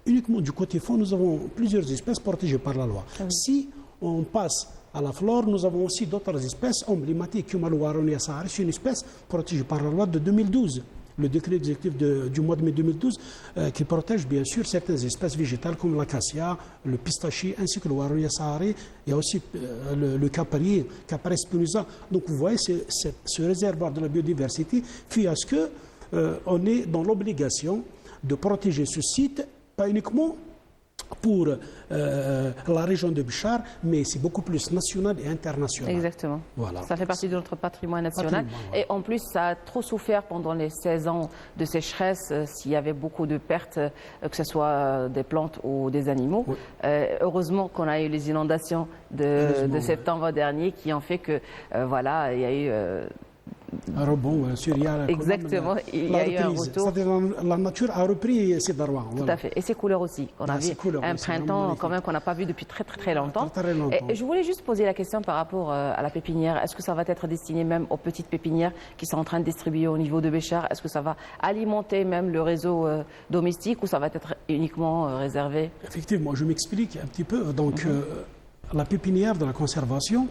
uniquement du côté faune, nous avons plusieurs espèces protégées par la loi. Si on passe à la flore, nous avons aussi d'autres espèces emblématiques, comme l'Ouaronia sahari, c'est une espèce protégée par la loi de 2012. Le décret exécutif du mois de mai 2012 qui protège bien sûr certaines espèces végétales comme l'acacia, le pistachier ainsi que l'Ouaronia sahari. Il y a aussi le caparier, Capara spinosa. Donc vous voyez, ce réservoir de la biodiversité fait à ce qu'on est dans l'obligation de protéger ce site, pas uniquement pour la région de Béchar, mais c'est beaucoup plus national et international. Exactement. Voilà. Ça fait partie de notre patrimoine national. Et en plus, ça a trop souffert pendant les 16 ans de sécheresse, s'il y avait beaucoup de pertes, que ce soit des plantes ou des animaux. Oui. Heureusement qu'on a eu les inondations de septembre dernier qui ont fait que, voilà, il y a eu... un rebond, exactement, il y a eu un retour. La nature a repris ses droits. Tout à fait. Et ses couleurs aussi. On a vu un printemps quand même qu'on n'a pas vu depuis très très longtemps. Et je voulais juste poser la question par rapport à la pépinière. Est-ce que ça va être destiné même aux petites pépinières qui sont en train de distribuer au niveau de Béchar? Est-ce que ça va alimenter même le réseau domestique ou ça va être uniquement réservé? Effectivement, je m'explique un petit peu. Donc, la pépinière de la conservation,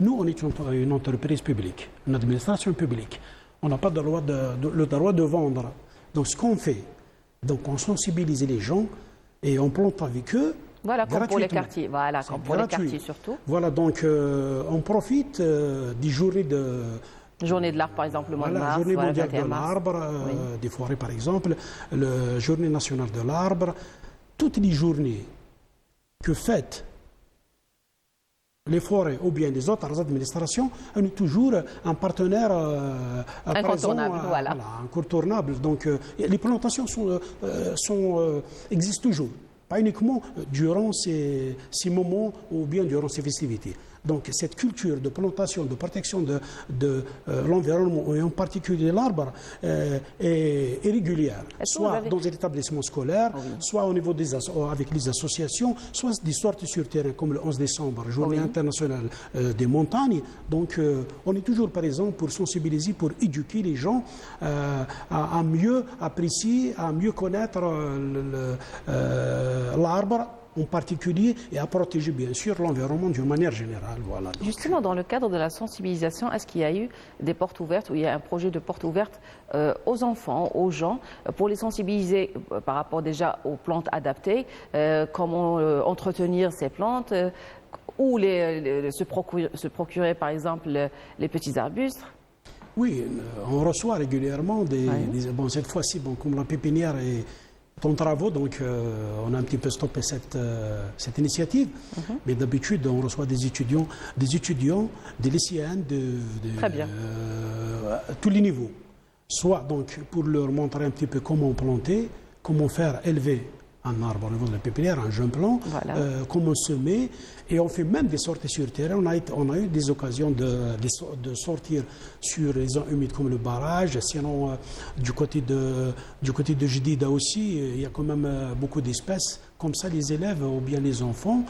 nous, on est une entreprise publique, une administration publique. On n'a pas le droit de vendre. Donc, ce qu'on fait, donc on sensibilise les gens et on plante avec eux. Voilà, comme pour les quartiers. Voilà, comme pour les quartiers surtout. Voilà, donc on profite des journées de Journée de l'arbre, par exemple, le mois de Voilà, mars. journée voilà, mondiale 21 de mars. l'arbre, Oui. des forêts par exemple, la journée nationale de l'arbre, toutes les journées que fêtent les forêts ou bien les autres administrations, on est toujours un partenaire Incontournable, présent, voilà. incontournable. Donc les plantations existent toujours, pas uniquement durant ces moments ou bien durant ces festivités. Donc cette culture de plantation, de protection de l'environnement, et en particulier l'arbre, est régulière, Est-ce que vous soit avez- dans les établissements scolaires, soit au niveau avec les associations, soit des sorties sur terrain comme le 11 décembre, Journée Oui. internationale des montagnes. Donc on est toujours présent pour sensibiliser, pour éduquer les gens à mieux apprécier, à mieux connaître l'arbre en particulier et à protéger bien sûr l'environnement d'une manière générale. Voilà. Donc, Justement, dans le cadre de la sensibilisation, est-ce qu'il y a eu des portes ouvertes, ou il y a un projet de porte ouverte aux enfants, aux gens, pour les sensibiliser par rapport déjà aux plantes adaptées, comment entretenir ces plantes, ou se procurer par exemple les petits arbustes? oui, on reçoit régulièrement bon, cette fois-ci, bon, comme la pépinière est en travaux, donc on a un petit peu stoppé cette initiative. Mais d'habitude, on reçoit des étudiants, des lycéens Très bien. tous les niveaux. Soit donc pour leur montrer un petit peu comment planter, comment faire élever un arbre au niveau de la pépinière, un jeune plant, Voilà. comment semer, et on fait même des sorties sur terrain. On a eu des occasions de sortir sur les zones humides comme le barrage. Sinon, du côté de Jadida aussi, il y a quand même beaucoup d'espèces. Comme ça, les élèves ou bien les enfants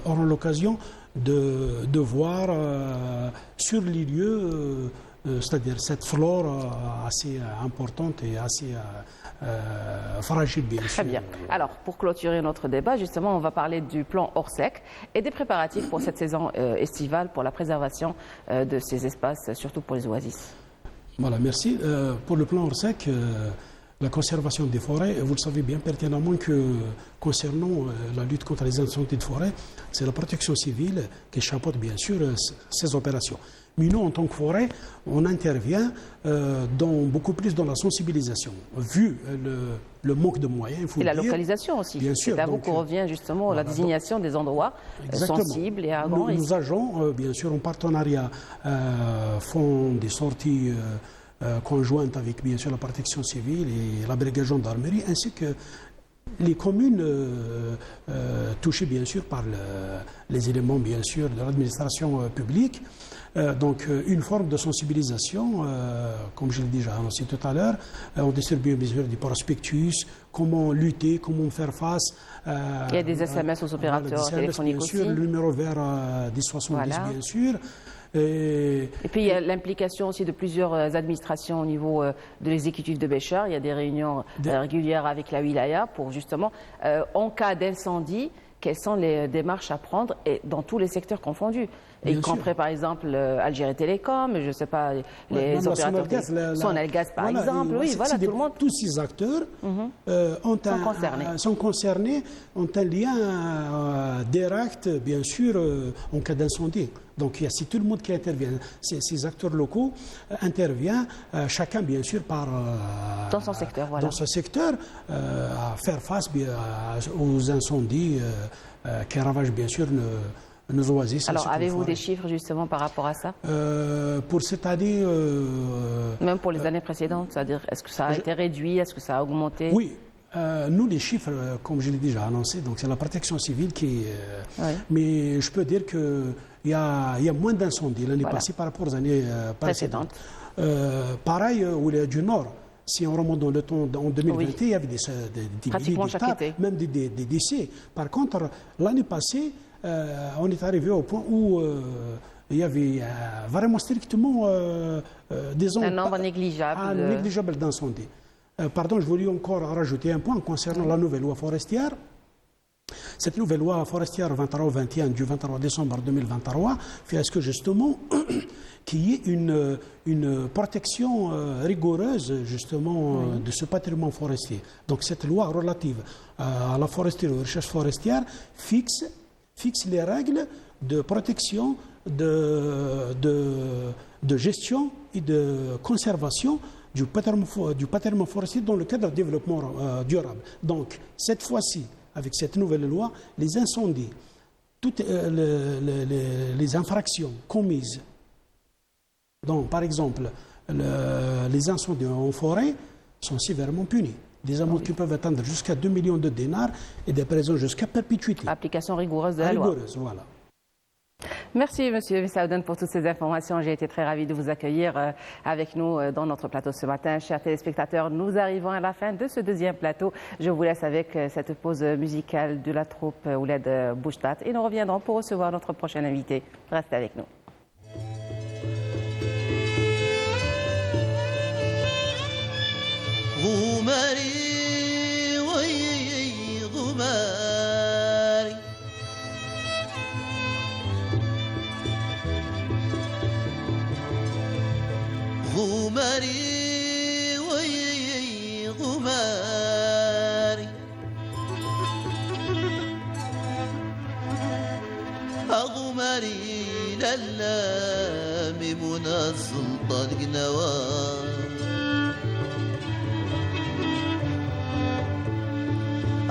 auront l'occasion de voir sur les lieux, c'est-à-dire cette flore assez importante et assez fragile, bien sûr. Très bien. Alors, pour clôturer notre débat, justement, on va parler du plan Orsec et des préparatifs pour cette saison estivale pour la préservation de ces espaces, surtout pour les oasis. Voilà, merci. Pour le plan Orsec, la conservation des forêts, vous le savez bien pertinemment que concernant la lutte contre les incendies de forêt, c'est la protection civile qui chapeaute bien sûr ces opérations. Mais nous, en tant que forêt, on intervient beaucoup plus dans la sensibilisation. Vu le manque de moyens, il faut Et la dire, localisation aussi. Bien sûr, C'est à vous donc, qu'on revient justement voilà, la désignation des endroits Exactement. sensibles et à grand risque. Nos agents, bien sûr, en partenariat, font des sorties conjointes avec, bien sûr, la protection civile et la brigade gendarmerie, ainsi que les communes touchées, bien sûr, par les éléments, bien sûr, de l'administration publique. Donc, une forme de sensibilisation, comme je l'ai déjà annoncé tout à l'heure, on distribue bien sûr des prospectus, comment lutter, comment faire face. Il y a des SMS aux opérateurs des SMS, téléphoniques bien sûr, aussi. le numéro vert 1070, Voilà. bien sûr. Et puis il y a l'implication aussi de plusieurs administrations au niveau de l'exécutif de Béchar. Il y a des réunions régulières avec la wilaya pour justement, en cas d'incendie, quelles sont les démarches à prendre et dans tous les secteurs confondus. Y compris par exemple Algérie Télécom, je ne sais pas, les opérateurs Sonelgaz par exemple. Oui, voilà, tout le monde. Tous ces acteurs sont concernés, ont un lien direct, bien sûr, en cas d'incendie. Donc c'est tout le monde qui intervient. Ces acteurs locaux interviennent, chacun bien sûr dans son secteur, voilà. Dans ce secteur, à faire face aux incendies qui ravagent bien sûr nos oasis. Alors avez-vous des chiffres justement par rapport à ça? Pour cette année... Même pour les années précédentes, c'est-à-dire est-ce que ça a été réduit, est-ce que ça a augmenté? Oui. Nous, les chiffres, comme je l'ai déjà annoncé, donc c'est la protection civile qui... Oui. Mais je peux dire qu'il y a moins d'incendies l'année passée par rapport aux années précédentes. Pareil, au du Nord, si on remonte dans le temps, en 2020, il y avait des milliers d'hectares, même des décès. Par contre, l'année passée, on est arrivé au point où il y avait vraiment strictement un nombre négligeable d'incendies. Pardon, je voulais encore rajouter un point concernant la nouvelle loi forestière. Cette nouvelle loi forestière 23-21 du 23 décembre 2023 fait à ce que justement qu'il y ait une protection rigoureuse justement de ce patrimoine forestier. Donc cette loi relative à la foresterie et aux recherches forestières fixe les règles de protection de gestion et de conservation du patrimoine forestier dans le cadre du développement durable. Donc, cette fois-ci, avec cette nouvelle loi, les incendies, toutes les infractions commises, donc, par exemple, les incendies en forêt sont sévèrement punis. Des amendes qui peuvent atteindre jusqu'à 2 millions de dinars et des prisons jusqu'à perpétuité. Application rigoureuse de la loi. Rigoureuse, voilà. Merci, Monsieur Saouden, pour toutes ces informations. J'ai été très ravie de vous accueillir avec nous dans notre plateau ce matin. Chers téléspectateurs, nous arrivons à la fin de ce deuxième plateau. Je vous laisse avec cette pause musicale de la troupe Ouled Bouchtat et nous reviendrons pour recevoir notre prochain invité. Restez avec nous. غماري وي غماري غماري للام منظم طلق نوار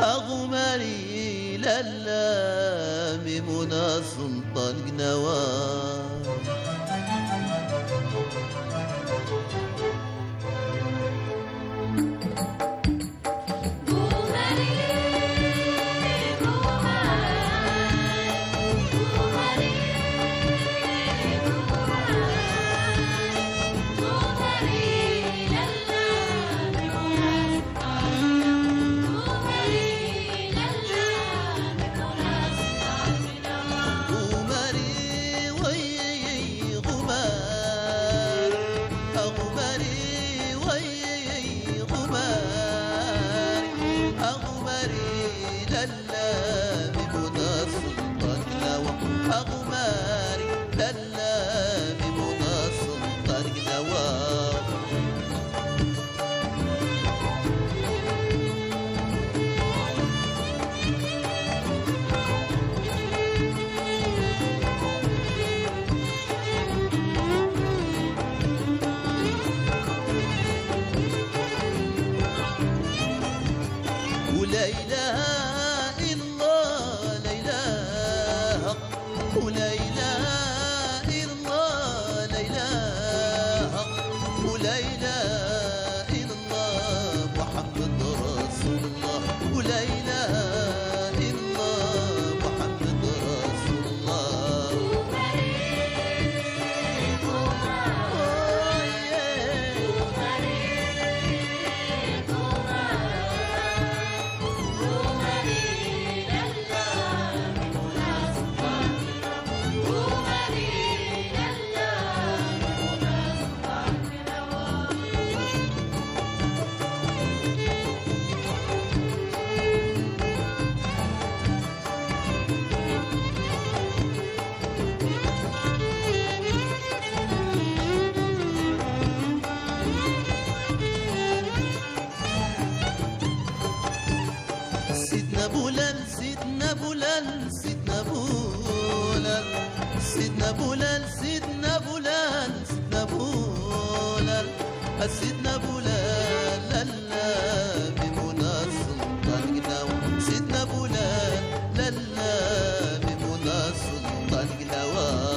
غماري للام منظم طلق نوار سيدنا بولال للا بمناصر طلق نوا سيدنا بولال للا بمناصر طلق نوا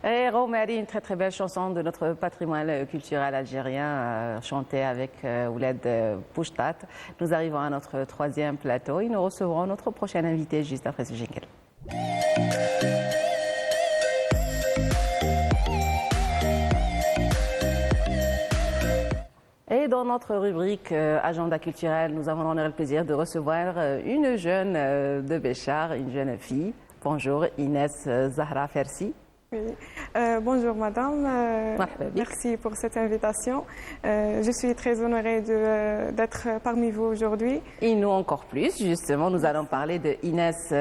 Et Romari, une très très belle chanson de notre patrimoine culturel algérien, chantée avec Ouled Pouchtat. Nous arrivons à notre troisième plateau et nous recevrons notre prochain invité juste après ce jingle. Et dans notre rubrique Agenda culturel, nous avons l'honneur et le plaisir de recevoir une jeune de Béchar, une jeune fille. Bonjour Inès Zahra Fersi. Oui. Bonjour madame, merci pour cette invitation. Je suis très honorée d'être parmi vous aujourd'hui. Et nous encore plus, justement, nous allons parler de Inès,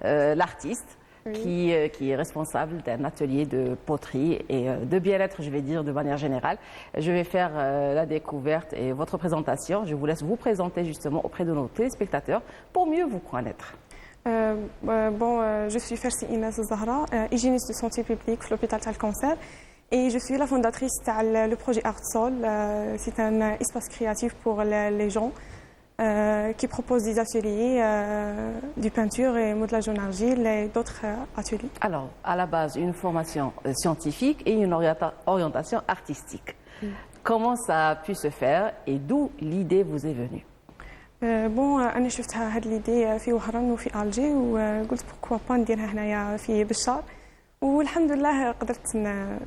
l'artiste. Oui. Qui est responsable d'un atelier de poterie et de bien-être, je vais dire, de manière générale. Je vais faire la découverte et votre présentation. Je vous laisse vous présenter justement auprès de nos téléspectateurs pour mieux vous connaître. Je suis Fersi Inès Zahra, hygiéniste de santé publique à l'hôpital Tal Cancer et je suis la fondatrice du projet ArtSol. C'est un espace créatif pour les gens qui propose des ateliers de peinture et modelage en argile et d'autres ateliers. Alors, à la base, une formation scientifique et une orientation artistique. Comment ça a pu se faire et d'où l'idée vous est venue? أنا شفتها هاد l'idée في وهران وفي ألجي وقلت pourquoi pas نديرها هنايا في بشار والحمد لله قدرت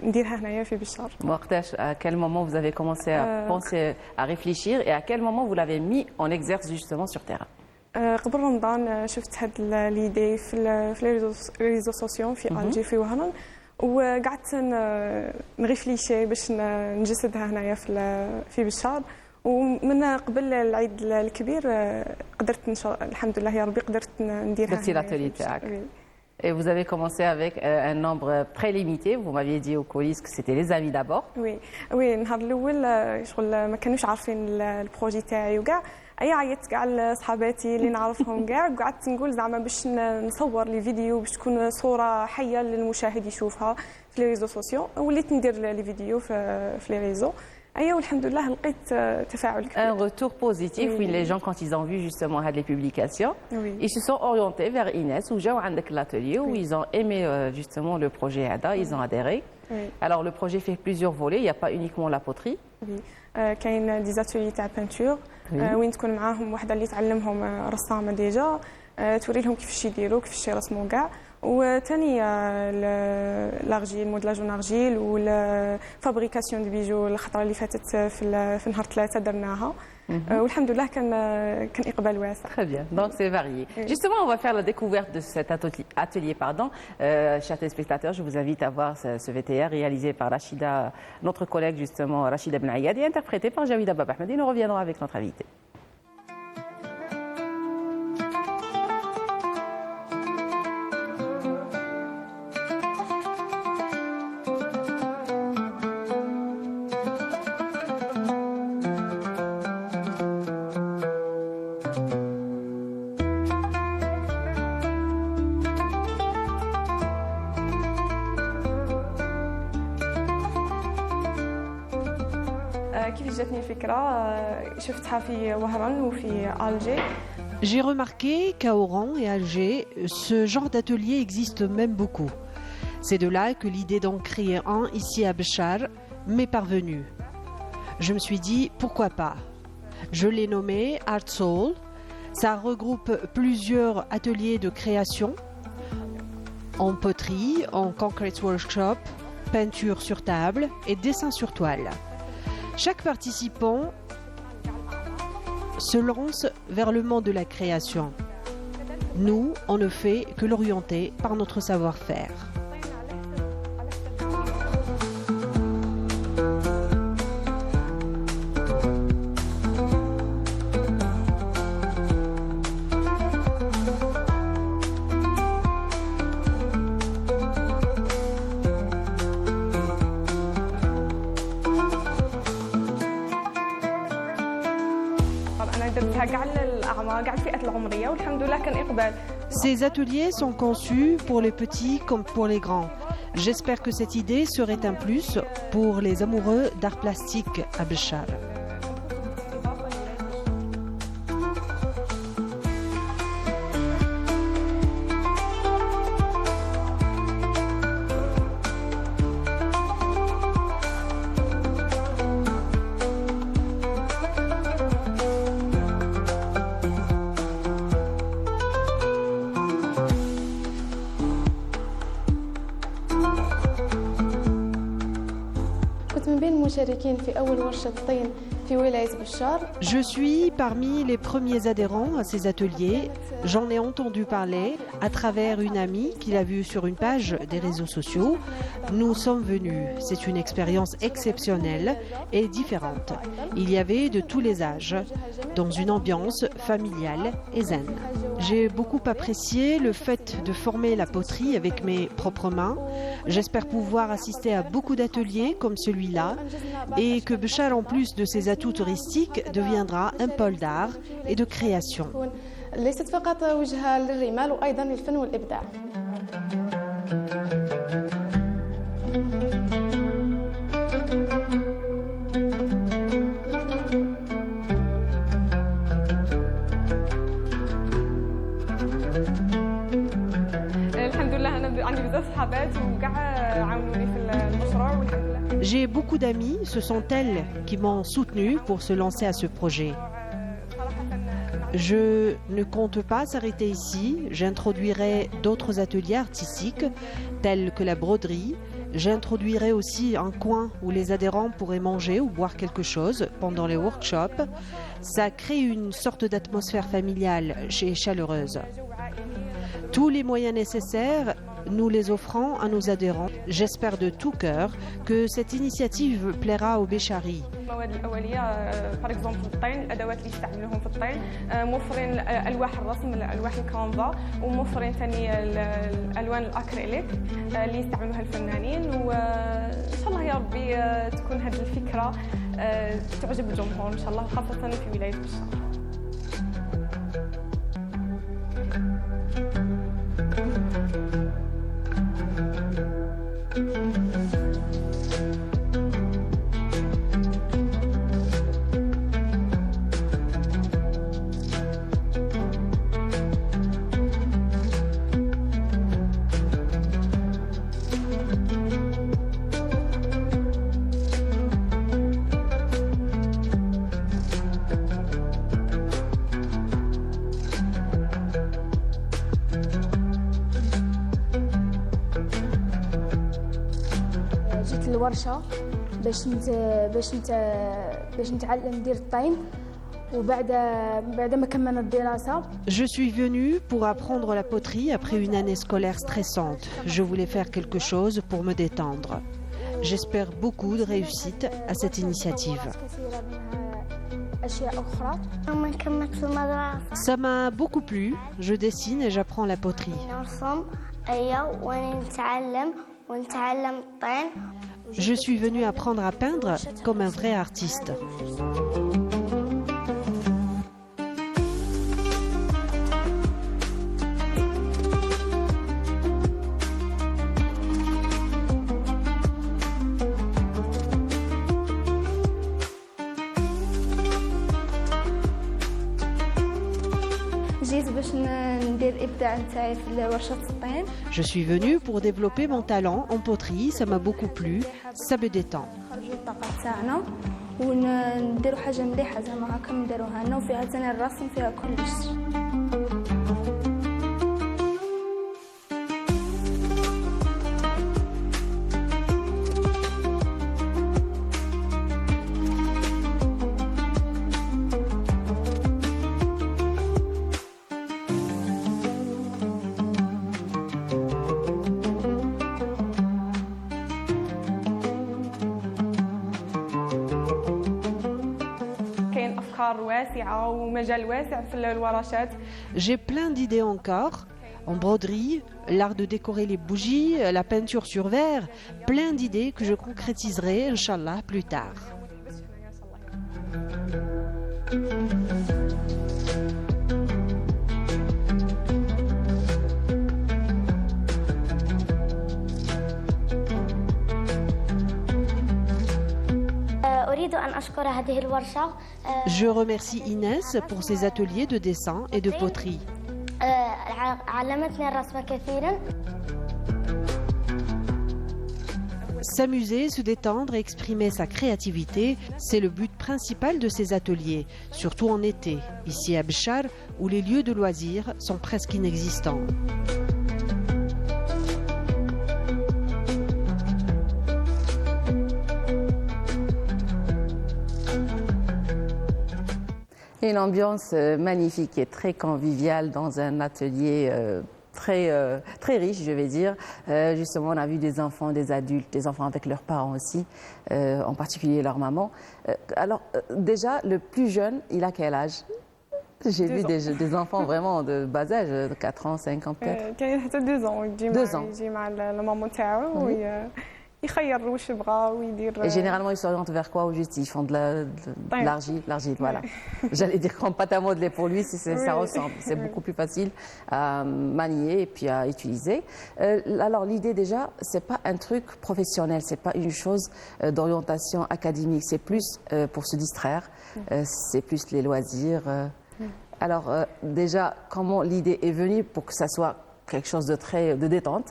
نديرها هنايا في بشار. وقتاش à quel moment vous avez commencé à penser à réfléchir et à quel moment vous l'avez mis en exerce justement sur terrain? قبل رمضان شفت هاد l'idée في les réseaux sociaux في ألجي في وهران وقعدت نريفليشي باش نجسدها هنايا في بشار. ومن قبل العيد الكبير قدرت الحمد لله يا ربي قدرت نديرها. درتي l'atelier تاعك. Et vous avez commencé avec un nombre très limité. Vous m'aviez dit aux coulisses que c'était les amis d'abord. Oui, النهار الاول شغل ما كانوش عارفين البروجي تاعي وكاع عيطت كاع لصحاباتي اللي نعرفهم كاع وقعدت نقول زعما باش نصور لي فيديو باش تكون صوره حيه للمشاهد يشوفها في لي ريزو سوسيو وليت ندير لي فيديو في لي ريزو. Un retour positif, oui, les gens quand ils ont vu justement les publications, ils se sont orientés vers Inès ou j'ai l'atelier où ils ont aimé justement le projet ADA, ils ont adhéré. Alors le projet fait plusieurs volets, il n'y a pas uniquement la poterie. كاين دي زاتولي تاع بانتور وين تكون معاهم وحده اللي تعلمهم رسامه ديجا توري لهم كيفاش يديروا كيفاش يرسموا كاع وثاني لارجيل مودلاج ونارجيل والفابريكاسيون دو بيجو الخطره اللي فاتت في نهار 3 درناها والحمد لله كان اقبال واسع. Très bien, donc c'est varié. Justement, on va faire la découverte de cet atelier. Chers téléspectateurs, je vous invite à voir ce VTR réalisé par Rachida, notre collègue justement Rachida Ben Ayad et interprété par Jawida Bab Ahmed. Nous reviendrons avec notre invité. J'ai remarqué qu'à Oran et Alger, ce genre d'atelier existe même beaucoup. C'est de là que l'idée d'en créer un ici à Béchar m'est parvenue. Je me suis dit, pourquoi pas? Je l'ai nommé ArtSol. Ça regroupe plusieurs ateliers de création en poterie, en concrete workshop, peinture sur table et dessin sur toile. Chaque participant se lance vers le monde de la création. Nous, on ne fait que l'orienter par notre savoir-faire. Ces ateliers sont conçus pour les petits comme pour les grands. J'espère que cette idée serait un plus pour les amoureux d'art plastique à Béchar. كنت من بين المشاركين في أول ورشة طين في ولاية بشار. Je suis parmi les premiers adhérents à ces ateliers. J'en ai entendu parler à travers une amie qui l'a vu sur une page des réseaux sociaux. Nous sommes venus. C'est une expérience exceptionnelle et différente. Il y avait de tous les âges, dans une ambiance familiale et zen. J'ai beaucoup apprécié le fait de former la poterie avec mes propres mains. J'espère pouvoir assister à beaucoup d'ateliers comme celui-là et que Béchar, en plus de ses atouts touristiques, deviendra un pôle d'art et de création. ليست فقط وجهة للرمال وأيضا للفن والإبداع. الحمد لله أنا عندي بزاف صحابات وكاع عاونوني في المشروع والحمد لله. J'ai beaucoup d'amis, ce sont elles qui m'ont soutenu pour se lancer à ce projet. Je ne compte pas s'arrêter ici. J'introduirai d'autres ateliers artistiques tels que la broderie. J'introduirai aussi un coin où les adhérents pourraient manger ou boire quelque chose pendant les workshops. Ça crée une sorte d'atmosphère familiale et chaleureuse. Tous les moyens nécessaires, nous les offrons à nos adhérents. J'espère de tout cœur que cette initiative plaira aux Bécharis. المواد الأولية par exemple الطين الأدوات اللي يستعملوهم في الطين موفرين ألواح الرسم الألواح الكانفا وموفرين ثاني الألوان الأكريليك اللي يستعملوها الفنانين وإن شاء الله يا ربي تكون هذه الفكرة تعجب الجمهور إن شاء الله خاصة في ولاية بشار. جيت الورشة باش نتعلم ندير الطين وبعد ما كملنا الدراسة. Je suis venue pour apprendre la poterie après une année scolaire stressante. Je voulais faire quelque chose pour me détendre. J'espère beaucoup de réussite à cette initiative. Ça m'a beaucoup plu. Je dessine et j'apprends la poterie. Je suis venue apprendre à peindre comme un vrai artiste. Je suis venue pour développer mon talent en poterie, ça m'a beaucoup plu, ça me détend. J'ai plein d'idées encore, en broderie, l'art de décorer les bougies, la peinture sur verre, plein d'idées que je concrétiserai, Inch'Allah, plus tard. Je remercie Inès pour ses ateliers de dessin et de poterie. S'amuser, se détendre et exprimer sa créativité, c'est le but principal de ces ateliers, surtout en été, ici à Béchar, où les lieux de loisirs sont presque inexistants. Il y a une ambiance magnifique et très conviviale dans un atelier très riche, je vais dire. Justement, on a vu des enfants, des adultes, des enfants avec leurs parents aussi, en particulier leur maman. Alors, déjà, le plus jeune, il a quel âge? J'ai vu des enfants vraiment de bas âge, de 4 ans, 5 ans peut-être. كاين حتى 2 ans يجي 2 مع ans. يجي مع الماما تاعو يخير واش يبغى ويدير. Et généralement, ils s'orientent vers quoi au juste? Ils font de l'argile, voilà. J'allais dire qu'en pâte à modeler pour lui, ça ressemble. C'est beaucoup plus facile à manier et puis à utiliser. Alors l'idée déjà, c'est pas un truc professionnel, c'est pas une chose d'orientation académique, c'est plus pour se distraire, c'est plus les loisirs. Alors déjà, comment l'idée est venue pour que ça soit quelque chose de détente.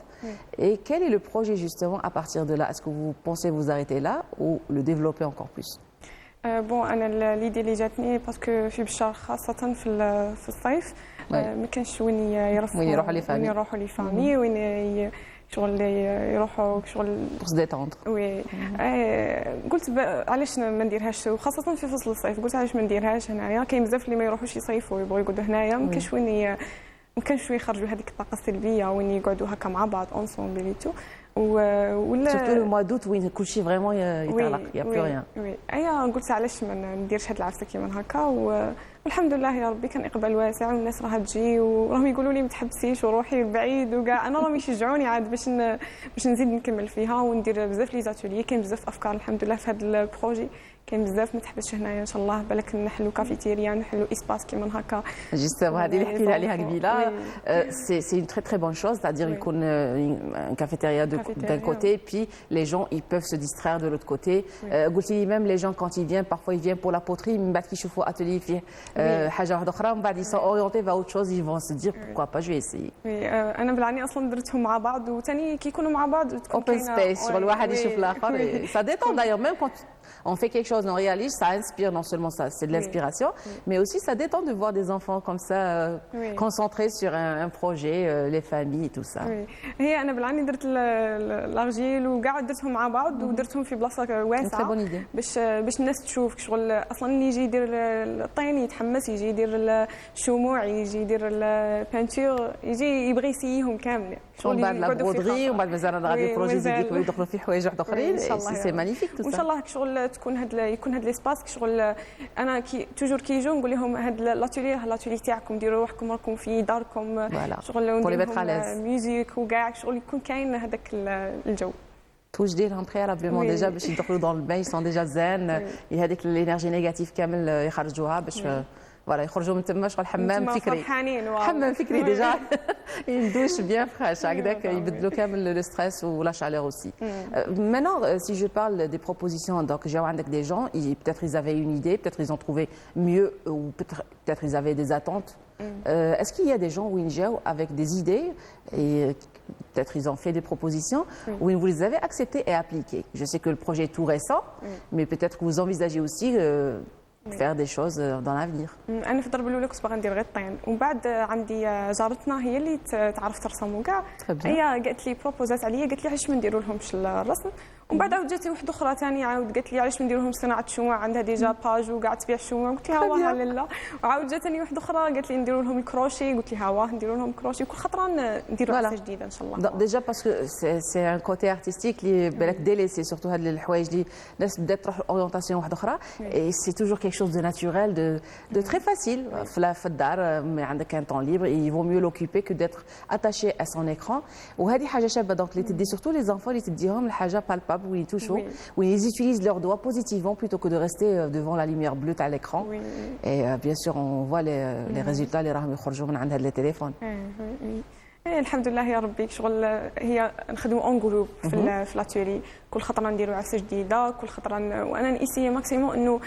Et quel est le projet justement à partir de là? Est-ce que vous pensez vous arrêter là ou le développer encore plus? بون انا ليدي اللي جاتني باسكو في بشار خاصه في الصيف ما كانش وين يرفقوا وين يروحوا لي فامي. وين يروحوا لي فامي وين شغل يروحوا شغل Pour se détendre. وي قلت علاش ما نديرهاش وخاصه في فصل الصيف قلت علاش ما نديرهاش هنايا كاين بزاف اللي ما يروحوش يصيفوا يبغوا يقعدوا هنايا ما كانش وين ما كانش يخرجوا هذيك الطاقه السلبيه وين يقعدوا هكا مع بعض اونسومبل ولا Surtout le mois d'août où كلشي vraiment يتعلق, il n'y a plus rien. وي ايا قلت علاش ما نديرش هاد العرسه كيما هكا والحمد لله يا ربي كان اقبال واسع والناس راها تجي وراهم يقولوا لي ما تحبسيش وروحي بعيد وكاع انا راهم يشجعوني عاد باش نزيد نكمل فيها وندير بزاف لي زاتولي كاين بزاف افكار الحمد لله في هذا البروجي كاين بزاف ما تحبسش هنايا ان شاء الله بالك نحلوا كافيتيريا نحلوا اسباس كيما هكا. Justement, هذه اللي حكينا عليها قبيله c'est une très très bonne chose, c'est-à-dire يكون un cafétéria d'un côté puis les gens ils peuvent se distraire de l'autre côté. قلتي même les gens quand ils viennent parfois ils viennent pour la poterie من بعد كيشوفوا atelier فيه حاجه واحده اخرى من بعد ils sont orientés vers autre chose, ils vont se dire pourquoi pas je vais essayer. انا بالعني اصلا درتهم مع بعض وثاني كيكونوا مع بعض تكون open space شغل واحد يشوف الاخر. Ça détend d'ailleurs même quand on fait quelque chose, on réalise, ça inspire, non seulement ça, c'est de l'inspiration, mais aussi ça détend de voir des enfants comme ça, concentrés sur un projet, les familles et tout ça. هي أنا بالعني درت الأرجيل وكاع درتهم مع بعض ودرتهم في بلاصة واسعة باش الناس تشوف شغل أصلا اللي يجي يدير الطين يتحمس يجي يدير الشموع يجي يدير البانتور يجي يبغي يسيهم كامل. ومن بعد لا برودري ومن بعد مازال غادي بروجي يزيدوا يدخلوا في حوايج واحد اخرين سي مانيفيك تو سا. وان شاء الله شغل تكون يكون هاد ليسباس شغل انا توجور كيجوا نقول لهم هاد لاتولي تاعكم ديروا روحكم راكم في داركم شغل ميوزيك وكاع شغل يكون كاين هذاك الجو. توج ديرهم بريالابلومون ديجا باش يدخلوا دون البان سون ديجا زان هذيك الانرجي نيجاتيف كامل يخرجوها باش فوالا يخرجوا من تما شغل حمام فكري حمام فكري ديجا يندوش بيان فريش هكذاك يبدلوا كامل لو ستريس ولا chaleur aussi. Maintenant si je parle des propositions donc جاو عندك des gens peut-être ils avaient une idée, peut-être ils ont trouvé mieux ou peut-être ils avaient des attentes. Est-ce qu'il y a des gens où ils جاو avec des idées et peut-être ils ont fait des propositions où vous les avez acceptées et appliquées? Je sais que le projet est tout récent, mais peut-être que vous envisagez aussi faire des choses dans l'avenir. انا في الضربه الاولى كنت باغا ندير غير الطين ومن بعد عندي جارتنا هي اللي تعرف ترسم وكاع هي قالت لي بروبوزات عليا قالت لي علاش ما نديروا لهمش الرسم ومن بعد عاود جاتني واحده اخرى ثاني عاود قالت لي علاش ما نديروا لهم صناعه شموع عندها ديجا باج وكاع تبيع الشموع قلت لها واه لا وعاود جاتني واحده اخرى قالت لي نديروا لهم الكروشي قلت لها واه نديروا لهم كروشي وكل خطره نديروا حاجه جديده ان شاء الله. Déjà parce que c'est un côté artistique اللي بالك délaissé surtout هاد الحوايج اللي الناس بدات تروح اورينتاسيون واحده اخرى et c'est toujours quelque chose de naturel de très facile. في الدار ما عندك un temps libre il vaut mieux l'occuper que d'être attaché à son écran وهذه حاجه شابه donc اللي تدي surtout les enfants اللي تديهم الحاجه palpable où ils touchent où ils utilisent leurs doigts positivement plutôt que de rester devant la lumière bleue à l'écran. Et bien sûr on voit les résultats اللي راهم يخرجوا من عند هاد التليفون. الحمد لله يا ربي شغل هي نخدموا اون جروب في لاتوري كل خطره نديروا عرسه جديده كل خطره وانا نسيي ماكسيموم انه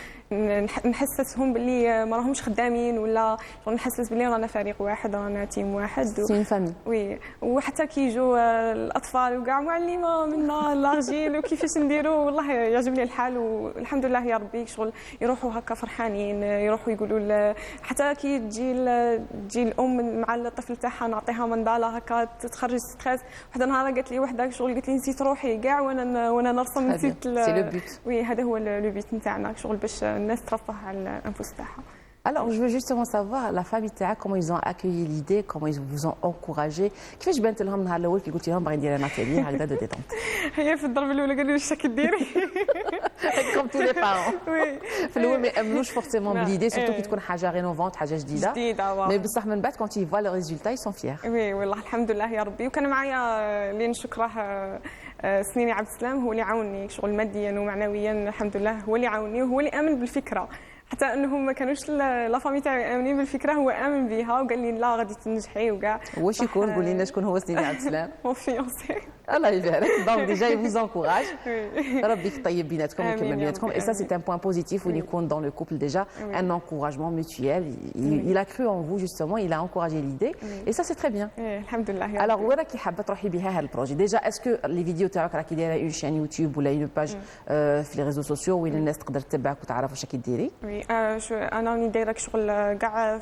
نحسسهم باللي ما راهمش خدامين ولا نحسس باللي رانا فريق واحد رانا تيم واحد سي فامي وي وحتى كيجوا الاطفال وكاع معلمه منا الارجيل وكيفاش نديروا والله يعجبني الحال والحمد لله يا ربي شغل يروحوا هكا فرحانين يروحوا يقولوا حتى كي تجي الام مع الطفل تاعها نعطيها منضاله هكا تخرج ستريس وحده نهار قالت لي وحده شغل قالت لي نسيت روحي كاع وانا نرسم نسيت سي لو بوت وي هذا هو لو بوت نتاعنا شغل باش الناس ترفه على الانفس تاعها. Alors, je veux justement savoir, la famille تاعك, comment ils ont accueilli l'idée, comment ils vous ont encouragé. كيفاش بانت لهم النهار الاول كي قلتي لهم باغي ندير انا اتيلي هكذا دو ديتونت؟ هي في الضربه الاولى قالوا لي واش راكي ديري. كوم تو لي بارون. وي في الاول ما يامنوش فورسيمون بليدي سورتو كي تكون حاجه رينوفونت حاجه جديده. جديده مي بصح من بعد كونت يفوا لو ريزولتا يسون فيير. وي والله الحمد لله يا ربي. وكان معايا اللي نشكره سنيني عبد السلام، هو اللي عاوني شغل ماديا ومعنويا الحمد لله، هو اللي عاوني وهو اللي امن بالفكره، حتى انهم ما كانوش لا فامي تاعي امنين بالفكره، هو امن بها وقال لي لا غادي تنجحي وكاع. واش يكون؟ قولي لنا شكون هو سنيني عبد السلام؟ مون فيونسي. الله يبارك. دونك ديجا يفوز انكوراج. ربي يطيب بيناتكم ويكمل بيناتكم. Et ça c'est un point positif وين يكون dans le couple déjà un encouragement mutuel. Il a cru en vous justement, il a encouragé l'idée et ça c'est très bien. الحمد لله يا Alors ربي. وين راكي حابه تروحي بها هذا البروجي؟ ديجا اسكو لي فيديو تاعك راكي دايره اون شين يوتيوب ولا اون باج في لي ريزو سوسيو وين الناس تقدر تتبعك وتعرف واش راكي ديري؟ وي انا راني دايره شغل كاع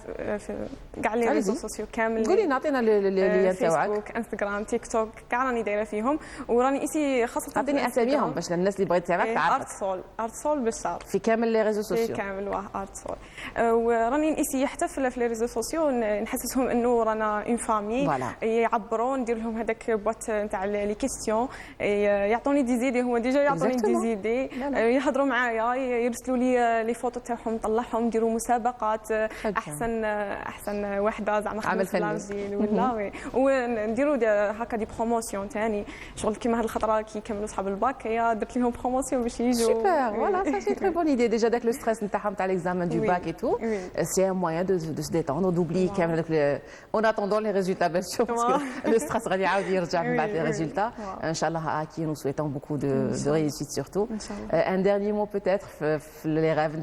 كاع لي ريزو سوسيو كامل. قولي نعطينا لي تاعك. فيسبوك، انستغرام، تيك توك، كاع راني دايره فيهم، وراني اسي خاصه اعطيني اساميهم باش الناس اللي بغات تتابعك تعرف. ارت سول بشار في كامل لي ريزو في سوسيو. كامل ارت سول. وراني نسي حتى في لي ريزو سوسيو نحسسهم انه رانا اون فامي، يعبروا، ندير لهم هذاك بوات نتاع لي كيستيون، يعطوني دي زيدي، هما ديجا يعطوني دي زيدي، يهضروا معايا، يرسلوا لي لي فوتو تاعهم، نطلعهم، نديروا مسابقات، احسن وحده زعما عمل خدمت لارجيل ولا ونديروا هكا دي بروموسيون ثاني، شغل كيما هاد الخطره كي يكملوا صحاب الباك هي درت لهم بروموسيون باش يجوا. Super, voilà, ça c'est une très bonne idée. Déjà, avec le stress de l'examen du bac et tout, c'est un moyen de se détendre, d'oublier quand même en attendant les résultats, bien sûr, parce que le stress va dire les résultats. Inch'Allah, à qui nous souhaitons beaucoup de réussite surtout. Un dernier mot peut-être, les rêves,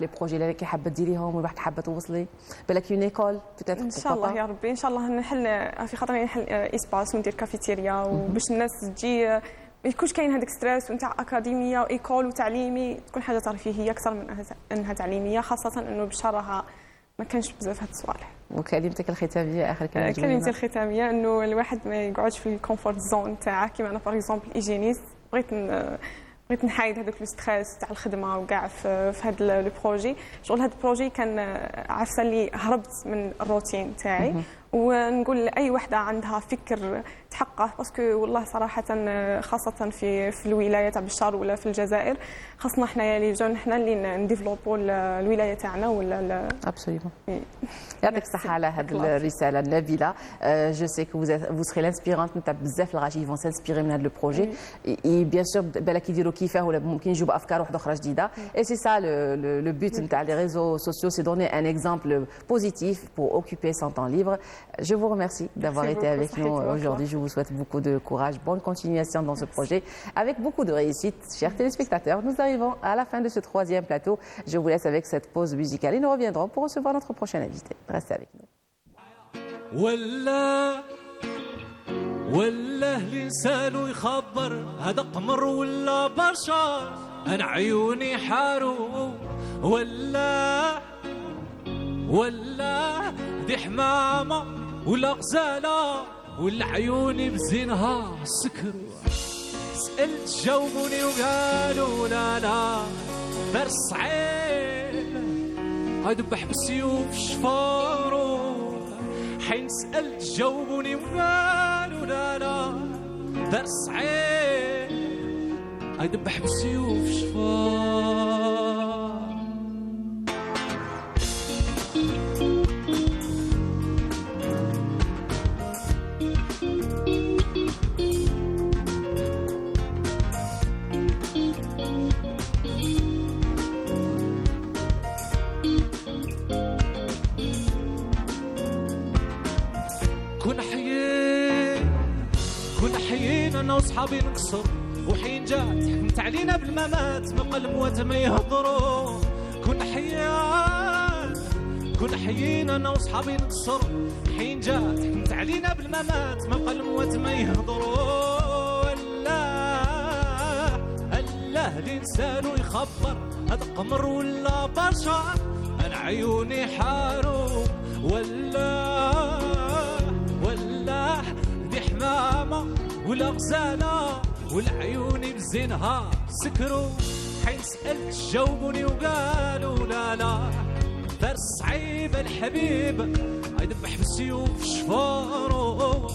les projets اللي حابة تديريهم والواحد حابة توصلي، بالك une école peut-être. ان شاء الله يا ربي، ان شاء الله نحل في خاطري نحل اسباس وندير كافيتيريا وباش الناس تجي ما يكونش كاين هذاك ستريس ونتاع اكاديميه وايكول وتعليمي، تكون حاجه ترفيهيه اكثر من انها تعليميه، خاصه انه بشرها ما كانش بزاف هاد الصوالح. وكلمتك الختاميه اخر كلمه؟ كلمتي الختاميه انه الواحد ما يقعدش في الكومفورت زون تاعه، كيما انا باغ اكزومبل ايجينيست، بغيت نحايد هذاك لو ستريس تاع الخدمه وكاع في هذا لو بروجي. شغل هذا البروجي كان عارفه اللي هربت من الروتين تاعي، ونقول لاي وحده عندها فكر تحقه، باسكو والله صراحه خاصه في الولايه تاع بشار ولا في الجزائر، خاصنا حنايا لي جون حنا اللي نديفلوبوا الولايه تاعنا ولا. Absolument. يعطيك الصحة على هذه الرسالة النبيلة. Je sais que vous serez l'inspirante نتاع بزاف الغاشي vont s'inspirer من هذا البروجي. Et bien sûr بالك يديروا كيفاه ولا ممكن يجيبوا أفكار واحدة أخرى جديدة. Et c'est ça le but نتاع les réseaux sociaux, c'est donner un exemple positif pour occuper son temps libre. Je vous remercie d'avoir été avec nous aujourd'hui. Je vous souhaite beaucoup de courage, bonne continuation dans ce projet, avec beaucoup de réussite. Chers téléspectateurs, nous arrivons à la fin de ce troisième plateau. Je vous laisse avec cette pause musicale et nous reviendrons pour recevoir notre prochain invité. Restez avec nous. ولا لسانه يخبر هذا قمر ولا بشر، انا عيوني حارو ولا دي حمامه ولا غزاله ولا عيوني بزينها سكروا. سألت جاوبوني وقالوا لا دار الصعيب هيدبح بالسيوف شفارو. حين سألت جاوبوني وقالوا لا دار الصعيب هيدبح بالسيوف شفارو. كنا حيين انا وصحابي نقصر، وحين جات حكمت علينا بالممات ما بقى الموات ما يهضروا. كنا حيين انا وصحابي نقصر، حين جات حكمت علينا بالممات ما بقى الموات ما يهضروا. الله لسانه يخبر هذا قمر ولا بشر، انا عيوني حارو ولا دي حمامه ولا غزاله والعيون بزينها سكروا. حين سألت جاوبوني وقالوا لا دار صعيب الحبيب يذبح بالسيوف شفارو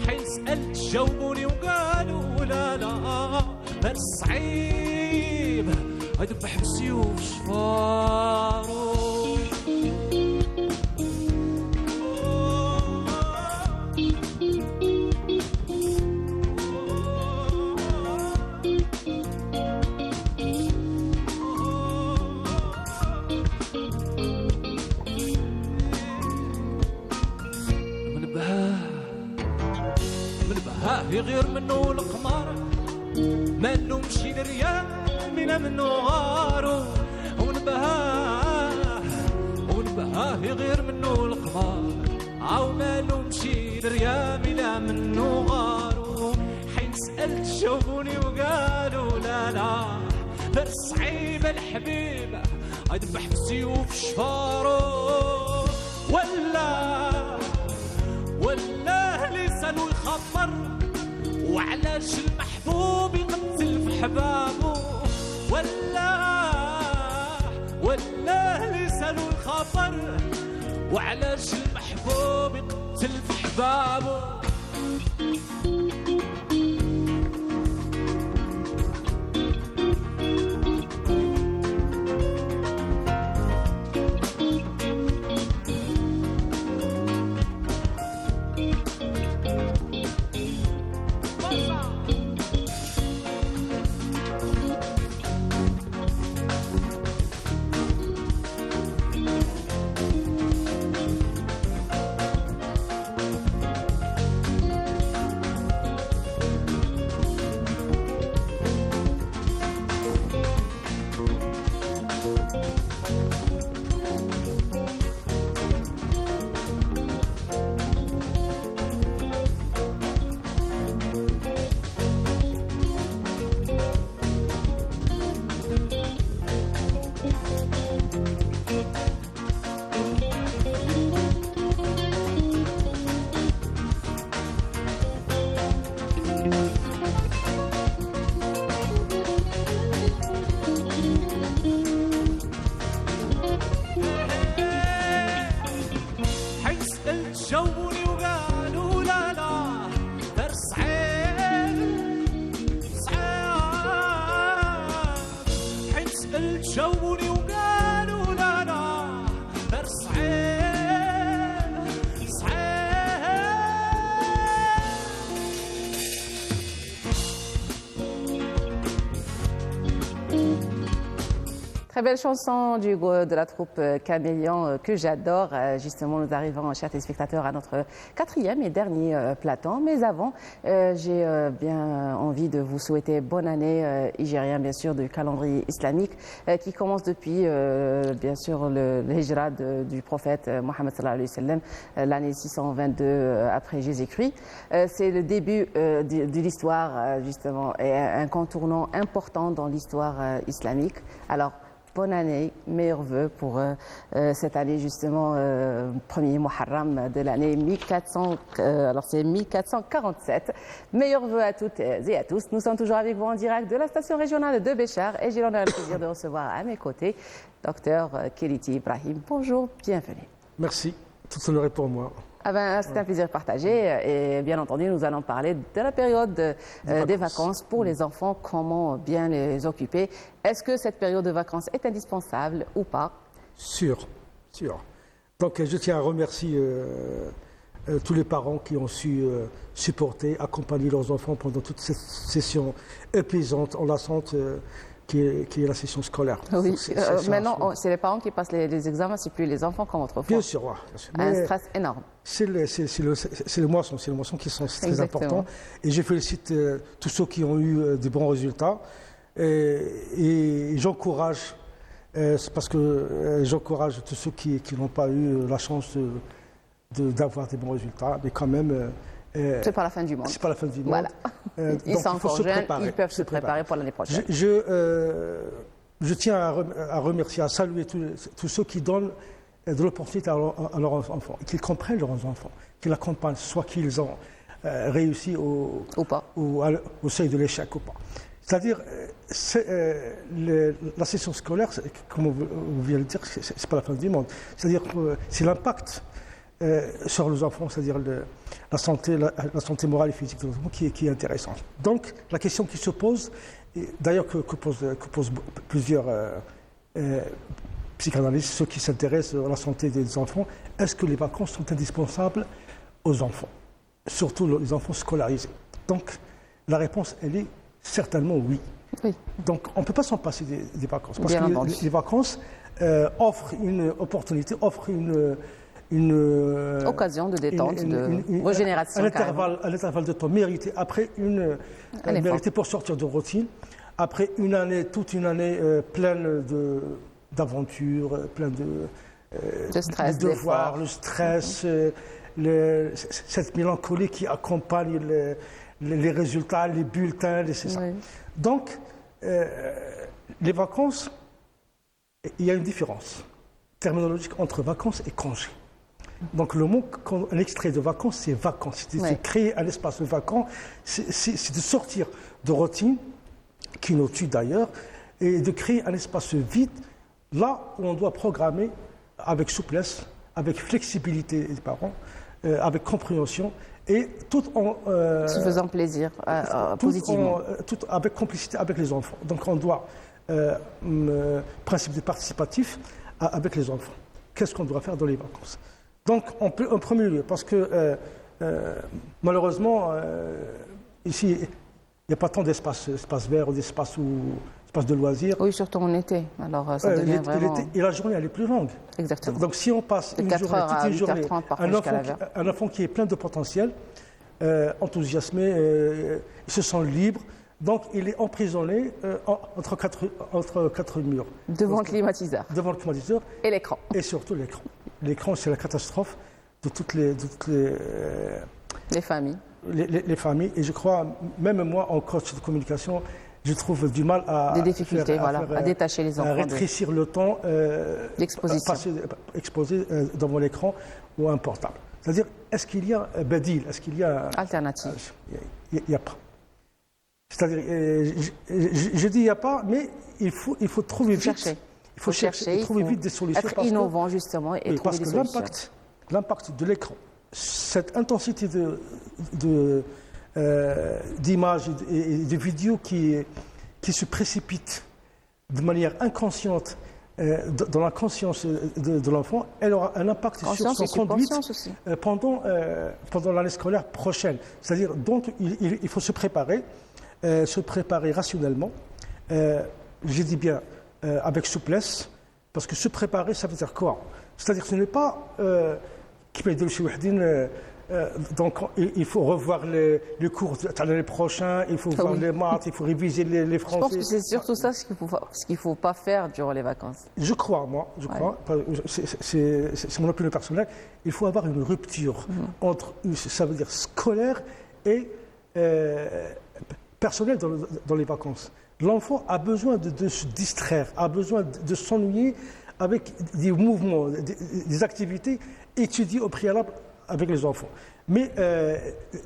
حين سألت جاوبوني وقالوا لا لا دار صعيب يذبح بالسيوف شفارو غير منه القمر ما نمشي للرياح من منه غارو ونبهاه غير منه القمر او ما نمشي للرياح من منه غارو حين سألت جاوبوني وقالوا لا لا دار صعيب الحبيب يذبح بالسيوف شفارو ولا لسانو يخبر وعلاش المحبوب يقتل في حبابه ولا لسانو الخبر وعلاش المحبوب يقتل في حبابه جاوبوني وقالوا لا لا دار صعيب حين سألت جاوبوني وقالوا لا لا دار صعيب Très belle chanson de la troupe Caméléon que j'adore. Justement, nous arrivons, chers téléspectateurs, à notre quatrième et dernier plateau. Mais avant, j'ai bien envie de vous souhaiter bonne année hijrien, bien sûr, du calendrier islamique qui commence depuis, bien sûr, le hijra du prophète Mohammed sallallahu alayhi wa sallam, l'année 622 après Jésus-Christ. C'est le début de l'histoire, justement, et un contournant important dans l'histoire islamique. Alors, bonne année, meilleurs vœux pour cette année justement, premier Muharram de l'année 1447. Meilleurs vœux à toutes et à tous. Nous sommes toujours avec vous en direct de la station régionale de Béchar et j'ai l'honneur et le plaisir de recevoir à mes côtés Dr Keliti Ibrahim. Bonjour, bienvenue. Merci, tout honneur est pour moi. Ah ben, c'est un plaisir partagé et bien entendu nous allons parler de la période des vacances pour les enfants, comment bien les occuper. Est-ce que cette période de vacances est indispensable ou pas? Sûr. Donc je tiens à remercier tous les parents qui ont su supporter, accompagner leurs enfants pendant toute cette session épuisante, enlaçante qui est la session scolaire. Oui, maintenant c'est les parents qui passent les examens, c'est plus les enfants comme autrefois. Bien sûr, un stress énorme. C'est les moissons qui sont très importants. Et je félicite tous ceux qui ont eu de bons résultats. Et j'encourage, parce que j'encourage tous ceux qui n'ont pas eu la chance d'avoir des bons résultats, mais quand même. C'est pas la fin du monde. C'est pas la fin du monde. Voilà. Ils sont encore jeunes, ils peuvent se préparer pour l'année prochaine. Je tiens à remercier, à saluer tous ceux qui donnent de l'opportunité à leurs enfants, qu'ils comprennent leurs enfants, qu'ils l'accompagnent, soit qu'ils ont réussi au seuil de l'échec ou pas. C'est-à-dire, la session scolaire, comme vous venez de le dire, c'est pas la fin du monde. C'est-à-dire que c'est l'impact sur les enfants, c'est-à-dire la santé morale et physique de l'enfant qui est intéressante. Donc, la question qui se pose, d'ailleurs que posent plusieurs psychanalystes, ceux qui s'intéressent à la santé des enfants, est-ce que les vacances sont indispensables aux enfants, surtout les enfants scolarisés? Donc, la réponse, elle est certainement oui. Donc, on ne peut pas s'en passer des vacances, parce que les vacances offrent une opportunité, offrent une occasion de détente, de régénération. Un intervalle de temps mérité après mérité pour sortir de routine, après toute une année pleine d'aventures, pleine de stress, de devoirs, le stress, cette mélancolie qui accompagne les résultats, les bulletins, c'est ça. Oui. Donc, les vacances, il y a une différence terminologique entre vacances et congés. Donc le mot, un extrait de vacances, c'est vacances. C'est créer un espace vacant, c'est de sortir de routine, qui nous tue d'ailleurs, et de créer un espace vide, là où on doit programmer avec souplesse, avec flexibilité des parents, avec compréhension, et tout en... se faisant plaisir, positivement. Tout avec complicité avec les enfants. Donc on doit, principe de participatif, avec les enfants. Qu'est-ce qu'on doit faire dans les vacances? Donc, en premier lieu, parce que malheureusement, ici, il n'y a pas tant d'espace vert ou d'espace de loisirs. Oui, surtout en été. Alors, ça devient vraiment... Et la journée, elle est plus longue. Exactement. Donc, si on passe toute une journée, un enfant qui est plein de potentiel, enthousiasmé, il se sent libre, donc il est emprisonné entre quatre murs. Devant le climatiseur. Devant le climatiseur. Et l'écran. Et surtout l'écran. L'écran, c'est la catastrophe de toutes les familles. Les familles. Et je crois, même moi, en coach de communication, je trouve du mal à... Des difficultés, à détacher les enfants. À rétrécir le temps exposé devant l'écran ou un portable. C'est-à-dire, est-ce qu'il y a un badil? Est-ce qu'il y a... Alternative. Il n'y a pas. C'est-à-dire, je dis il n'y a pas, mais il faut trouver vite. Chercher. Il faut chercher, trouver vite des solutions. Être innovant, justement, et trouver des solutions. Parce que l'impact de l'écran, cette intensité d'images et de vidéos qui se précipitent de manière inconsciente dans la conscience de l'enfant, elle aura un impact sur son conduite pendant l'année scolaire prochaine. C'est-à-dire, donc, il faut se préparer rationnellement. Je dis bien avec souplesse, parce que se préparer, ça veut dire quoi? C'est-à-dire que ce n'est pas donc il faut revoir les cours de l'année prochaine, il faut voir les maths, il faut réviser les français. Je pense que c'est surtout ça ce qu'il ne faut pas faire durant les vacances. Je crois, c'est mon opinion personnelle, il faut avoir une rupture entre, ça veut dire scolaire et personnel dans les vacances. L'enfant a besoin de se distraire, a besoin de s'ennuyer avec des mouvements, des activités étudiées au préalable avec les enfants. Mais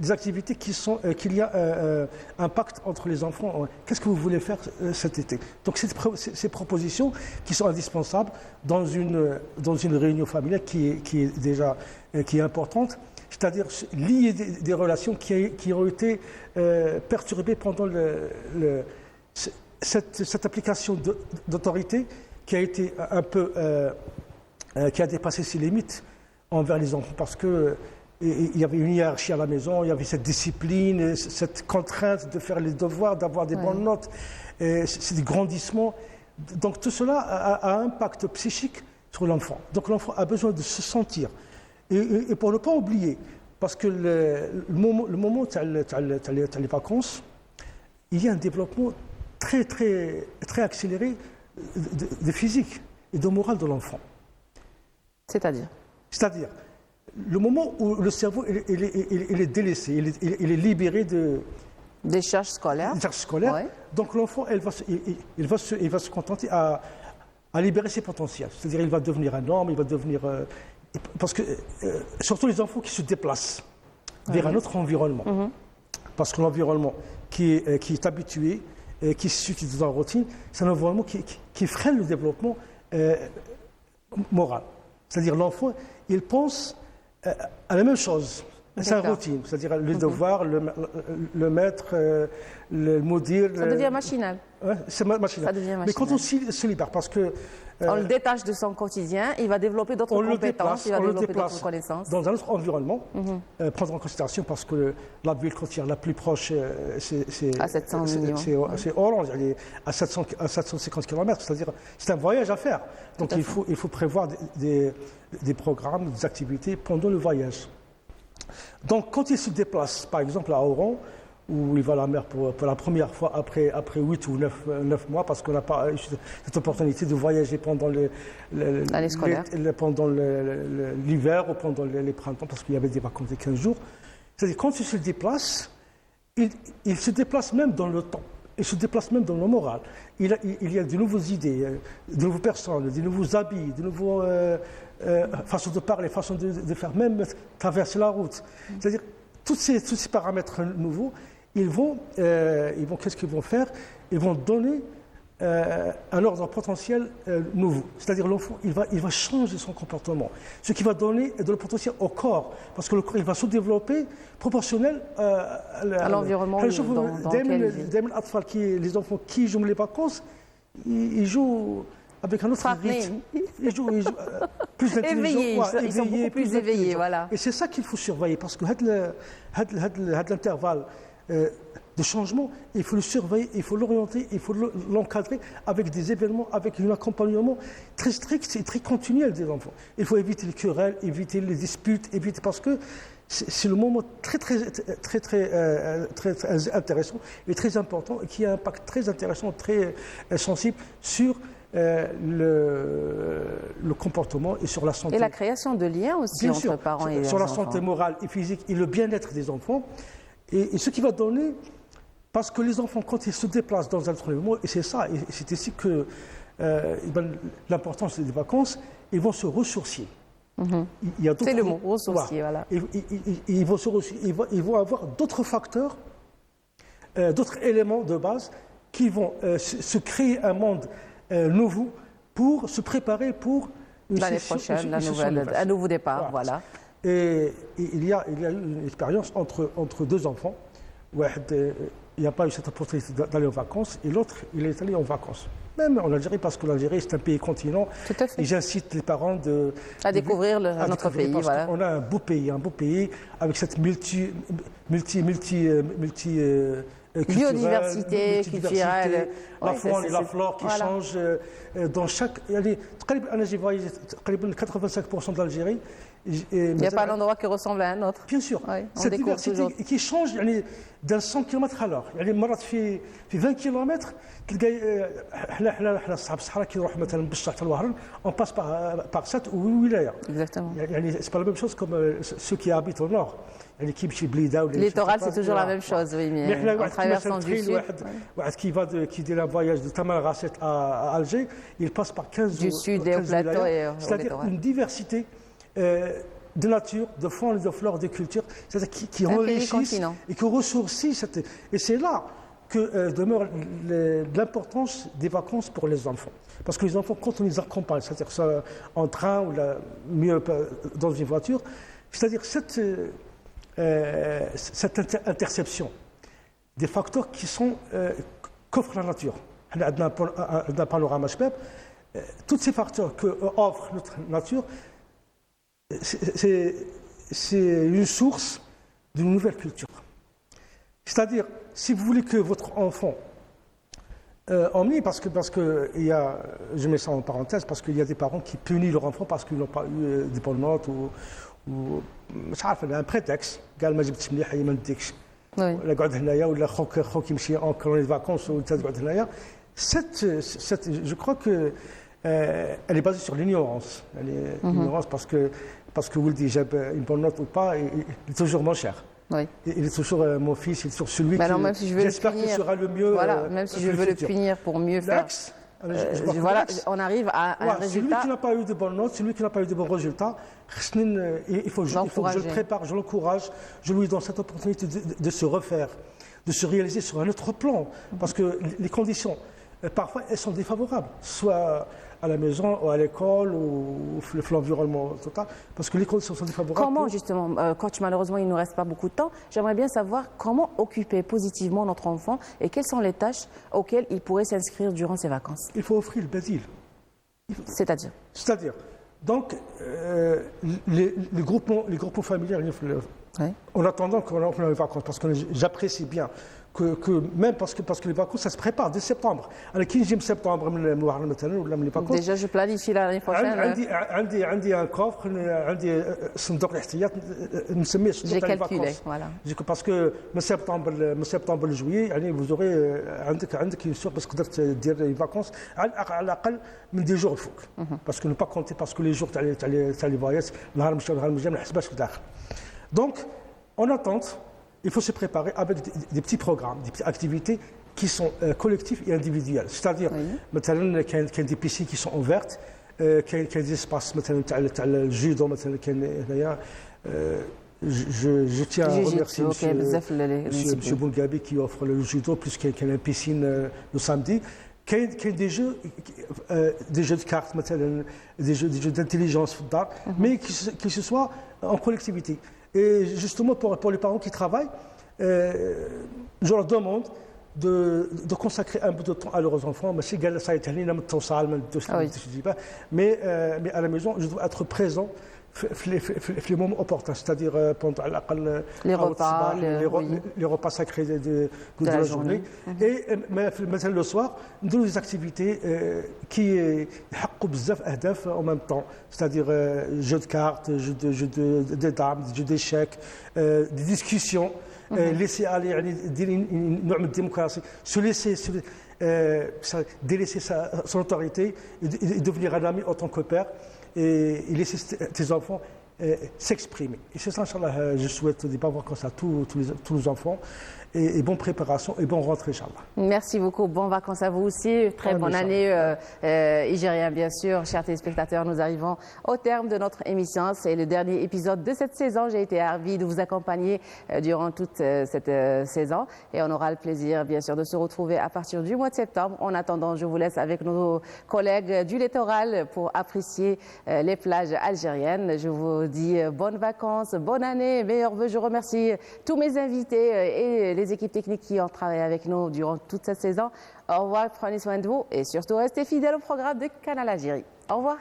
des activités qu'il y a un pacte entre les enfants. Qu'est-ce que vous voulez faire cet été? Donc ces propositions qui sont indispensables dans une réunion familiale qui est importante, c'est-à-dire lier des relations qui ont été perturbées pendant cette application d'autorité qui a été un peu qui a dépassé ses limites envers les enfants, parce que il y avait une hiérarchie à la maison, il y avait cette discipline, cette contrainte de faire les devoirs, d'avoir des bonnes notes, c'est des grandissements. Donc tout cela a un impact psychique sur l'enfant. Donc l'enfant a besoin de se sentir. Et pour ne pas oublier, parce que le moment où tu as les vacances, il y a un développement très, très, très accéléré de physique et de morale de l'enfant. C'est-à-dire, le moment où le cerveau il est délaissé, il est libéré des charges scolaires. Ouais. Donc l'enfant, il va se contenter à libérer ses potentiels. C'est-à-dire il va devenir un homme, il va devenir... parce que, surtout les enfants qui se déplacent vers un autre environnement. Parce que l'environnement qui est habitué qui s'utilise dans la routine, c'est un environnement qui freine le développement moral. C'est-à-dire l'enfant, il pense à la même chose. C'est une routine, c'est-à-dire le devoir, le maître, le maudire. Ça devient machinal. Ouais, c'est machinal. Ça devient machinal. Mais quand on se libère, parce que... on le détache de son quotidien, il va développer d'autres compétences, il va développer d'autres connaissances. Dans un autre environnement, prendre en considération, parce que la ville côtière la plus proche, c'est à 700 millions. C'est Orange, elle est à 750 km, c'est-à-dire c'est un voyage à faire. Donc il faut prévoir des programmes, des activités pendant le voyage. Donc, quand il se déplace, par exemple à Oran, où il va à la mer pour la première fois après 8 ou 9 mois, parce qu'on n'a pas eu cette opportunité de voyager pendant l'année scolaire, pendant l'hiver ou pendant les printemps, parce qu'il y avait des vacances de 15 jours. C'est-à-dire, quand il se déplace, il se déplace même dans le temps, il se déplace même dans le moral. Il y a de nouvelles idées, de nouvelles personnes, de nouveaux habits, de nouveaux... façon de parler, façon de faire, même traverser la route. C'est-à-dire, tous ces paramètres nouveaux, ils vont qu'est-ce qu'ils vont faire? Ils vont donner un ordre potentiel nouveau. C'est-à-dire, l'enfant, il va changer son comportement. Ce qui va donner de le potentiel au corps. Parce que le corps, il va se développer proportionnel à l'environnement dans lequel il vit. Les enfants qui jouent les vacances, ils jouent... avec un autre rythme. Ils jouent plus intelligents. Ils sont beaucoup plus éveillés, voilà. Et c'est ça qu'il faut surveiller, parce que l'intervalle de changement, il faut le surveiller, il faut l'orienter, il faut l'encadrer avec des événements, avec un accompagnement très strict et très continuel des enfants. Il faut éviter les querelles, éviter les disputes, parce que c'est le moment très intéressant et très important, et qui a un impact très intéressant, très sensible sur le comportement et sur la santé. Et la création de liens aussi entre parents et sur la enfants. santé morale et physique et le bien-être des enfants. Et ce qui va donner, parce que les enfants, quand ils se déplacent dans un autre environnement, et c'est ça, et c'est ici que l'importance des vacances, ils vont se ressourcier. C'est le mot, ressourcier, voilà. Ils vont se ressourcier, ils vont avoir d'autres facteurs, d'autres éléments de base qui vont se créer un monde nouveau pour se préparer pour l'année prochaine, un nouveau départ, voilà. Et il y a eu une expérience entre deux enfants. Il n'y a pas eu cette opportunité d'aller en vacances, et l'autre, il est allé en vacances. Même en Algérie, parce que l'Algérie, c'est un pays continent. Tout à fait. Et j'incite les parents à découvrir notre pays. Voilà. On a un beau pays avec cette biodiversité culturelle, la faune et la flore qui changent dans chaque... J'ai voyagé 85% de l'Algérie. Il n'y a pas d'endroit qui ressemble à un autre. Bien sûr. Cette diversité qui change d'un 100 km à l'heure. مرات في 20 km تلقى احنا اصحاب الصحراء كي نروح مثلا بالشط حتى الوهران on passe par cette wilaya. Exactement. C'est pas la même chose comme ceux qui habitent au nord. qui يمشي بليده ولا littoral, c'est toujours la même chose, oui, mais en traversant du sud. qui dit un voyage de Tamanrasset à Alger, il passe par 15 du sud et au plateau et au c'est-à-dire une diversité de nature, de faune, de flore, de culture, c'est-à-dire qui enrichissent et qui ressourcissent. Et c'est là que demeure l'importance des vacances pour les enfants. Parce que les enfants, quand on les accompagne, c'est-à-dire en train ou mieux dans une voiture, c'est-à-dire cette interception des facteurs qu'offre la nature. On a un panorama شباب. Tous ces facteurs qu'offre notre nature, c'est une source d'une nouvelle culture. C'est-à-dire, si vous voulez que votre enfant parce que il y a, je mets ça en parenthèse, parce qu'il y a des parents qui punissent leur enfant parce qu'ils n'ont pas eu des bonnes notes ou مش عارف un prétexte قال ما جبتش مليح ما نديكش ولا قعد هنايا ولا خوك يمشي en colonie de vacances وانت تقعد هنايا. Je crois que elle est basée sur l'ignorance. L'ignorance parce que vous le dites, j'ai une bonne note ou pas, il est toujours moins cher. Oui. Il est toujours mon fils, il est toujours celui qui, j'espère qu'il sera le mieux. Voilà, même si je veux le punir pour mieux faire. Voilà, on arrive à un résultat. Celui qui n'a pas eu de bonnes notes, celui qui n'a pas eu de bons résultats, il faut que je le prépare, je l'encourage, je lui donne cette opportunité de se refaire, de se réaliser sur un autre plan. Parce que les conditions, parfois, elles sont défavorables, soit à la maison, ou à l'école, ou l'environnement total, parce que les conditions sont défavorables. Comment, justement, quand malheureusement il ne nous reste pas beaucoup de temps, j'aimerais bien savoir comment occuper positivement notre enfant et quelles sont les tâches auxquelles il pourrait s'inscrire durant ses vacances. Il faut offrir le badil. C'est-à-dire donc, les groupements familiaux, en attendant qu'on ait les vacances, parce que j'apprécie bien que même parce que les vacances, ça se prépare dès septembre. Alors, qui j'aime septembre, les vacances. Déjà, je planifie l'année prochaine. عندي un coffre, عندي صندوق الاحتياط نسميه صندوق J'ai calculé, voilà. Parce que من سبتمبر لجويي يعني vous aurez عندك une sorte باش تقدر دير les vacances على الاقل من دي جور الفوق. Parce que ne pas compter parce que les jours تاع les voyages نهار مشى ونهار ما نحسبهاش في الداخل. Donc, en attente, il faut se préparer avec des petits programmes, des petites activités qui sont collectives et individuelles. C'est-à-dire, مثلا كاين des piscines qui sont ouvertes, كاين des espaces مثلا تاع الجودو مثلا كاين هنايا. Je tiens à remercier M. Boulgabi qui offre le judo, plus qu'il y a une piscine le samedi. Qu'il y a des jeux de cartes, des jeux d'intelligence, mais qui se soient en collectivité. Et justement, pour les parents qui travaillent, je leur demande de consacrer un peu de temps à leurs enfants. Mais à la maison, je dois être présent les moments opportuns, c'est-à-dire pendant les repas sacrés de la journée. Et le soir, nous avons des activités qui ont en même temps, c'est-à-dire jeux de cartes, jeux de dames, jeux d'échecs, des discussions, laisser aller une norme de démocratie, se laisser délaisser son autorité et devenir un ami en tant que père. Et laisser tes enfants s'exprimer. Et c'est ça, Inch'Allah, je souhaite des bonnes vacances à tous les enfants et bonne préparation et bonne rentrée, Inch'Allah. Merci beaucoup. Bonnes vacances à vous aussi. Très bonne année, Igérien, bien sûr. Chers téléspectateurs, nous arrivons au terme de notre émission. C'est le dernier épisode de cette saison. J'ai été ravie de vous accompagner durant toute cette saison. Et on aura le plaisir, bien sûr, de se retrouver à partir du mois de septembre. En attendant, je vous laisse avec nos collègues du littoral pour apprécier les plages algériennes. Je vous dis bonnes vacances, bonne année, meilleurs vœux. Je remercie tous mes invités et les équipes techniques qui ont travaillé avec nous durant toute cette saison. Au revoir, prenez soin de vous et surtout restez fidèles au programme de Canal Algérie. Au revoir.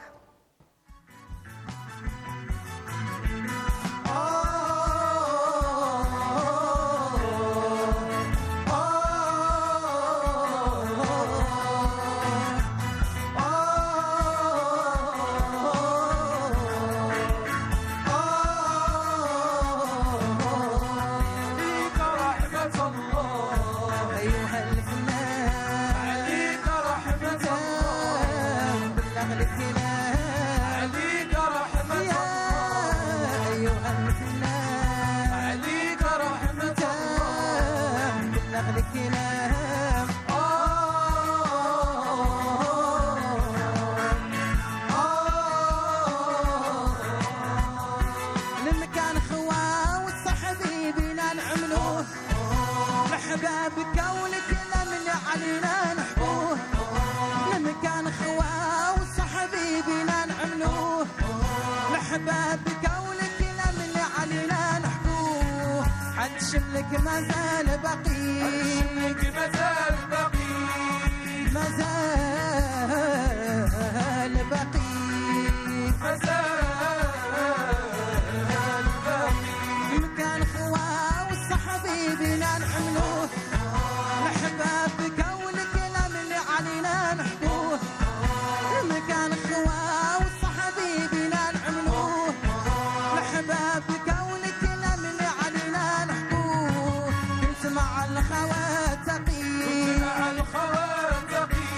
شملك ما زال بقي شملك ما زال بقي ما زال بقي ما زال بقي مكان خواه والصحبي بينا نحملوه الأحباب بقولك لا من علينا نحبوه مكان خواه والصحبي بينا نحملوه الأحباب بقولك لا من علينا نحبوه مع الخواتقي مع الخواتقي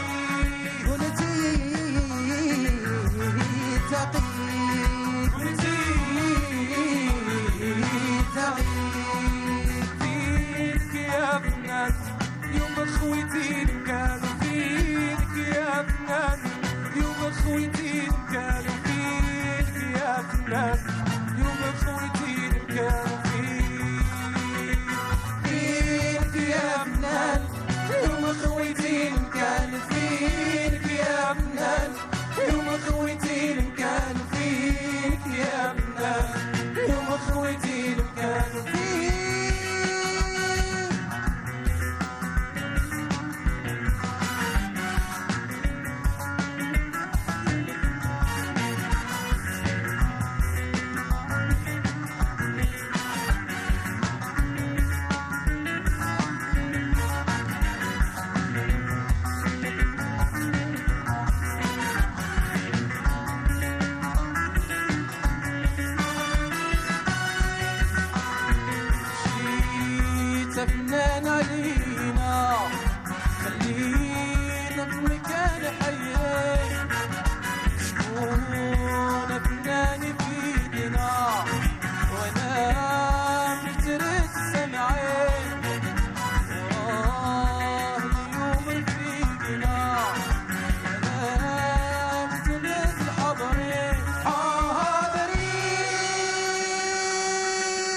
عمرك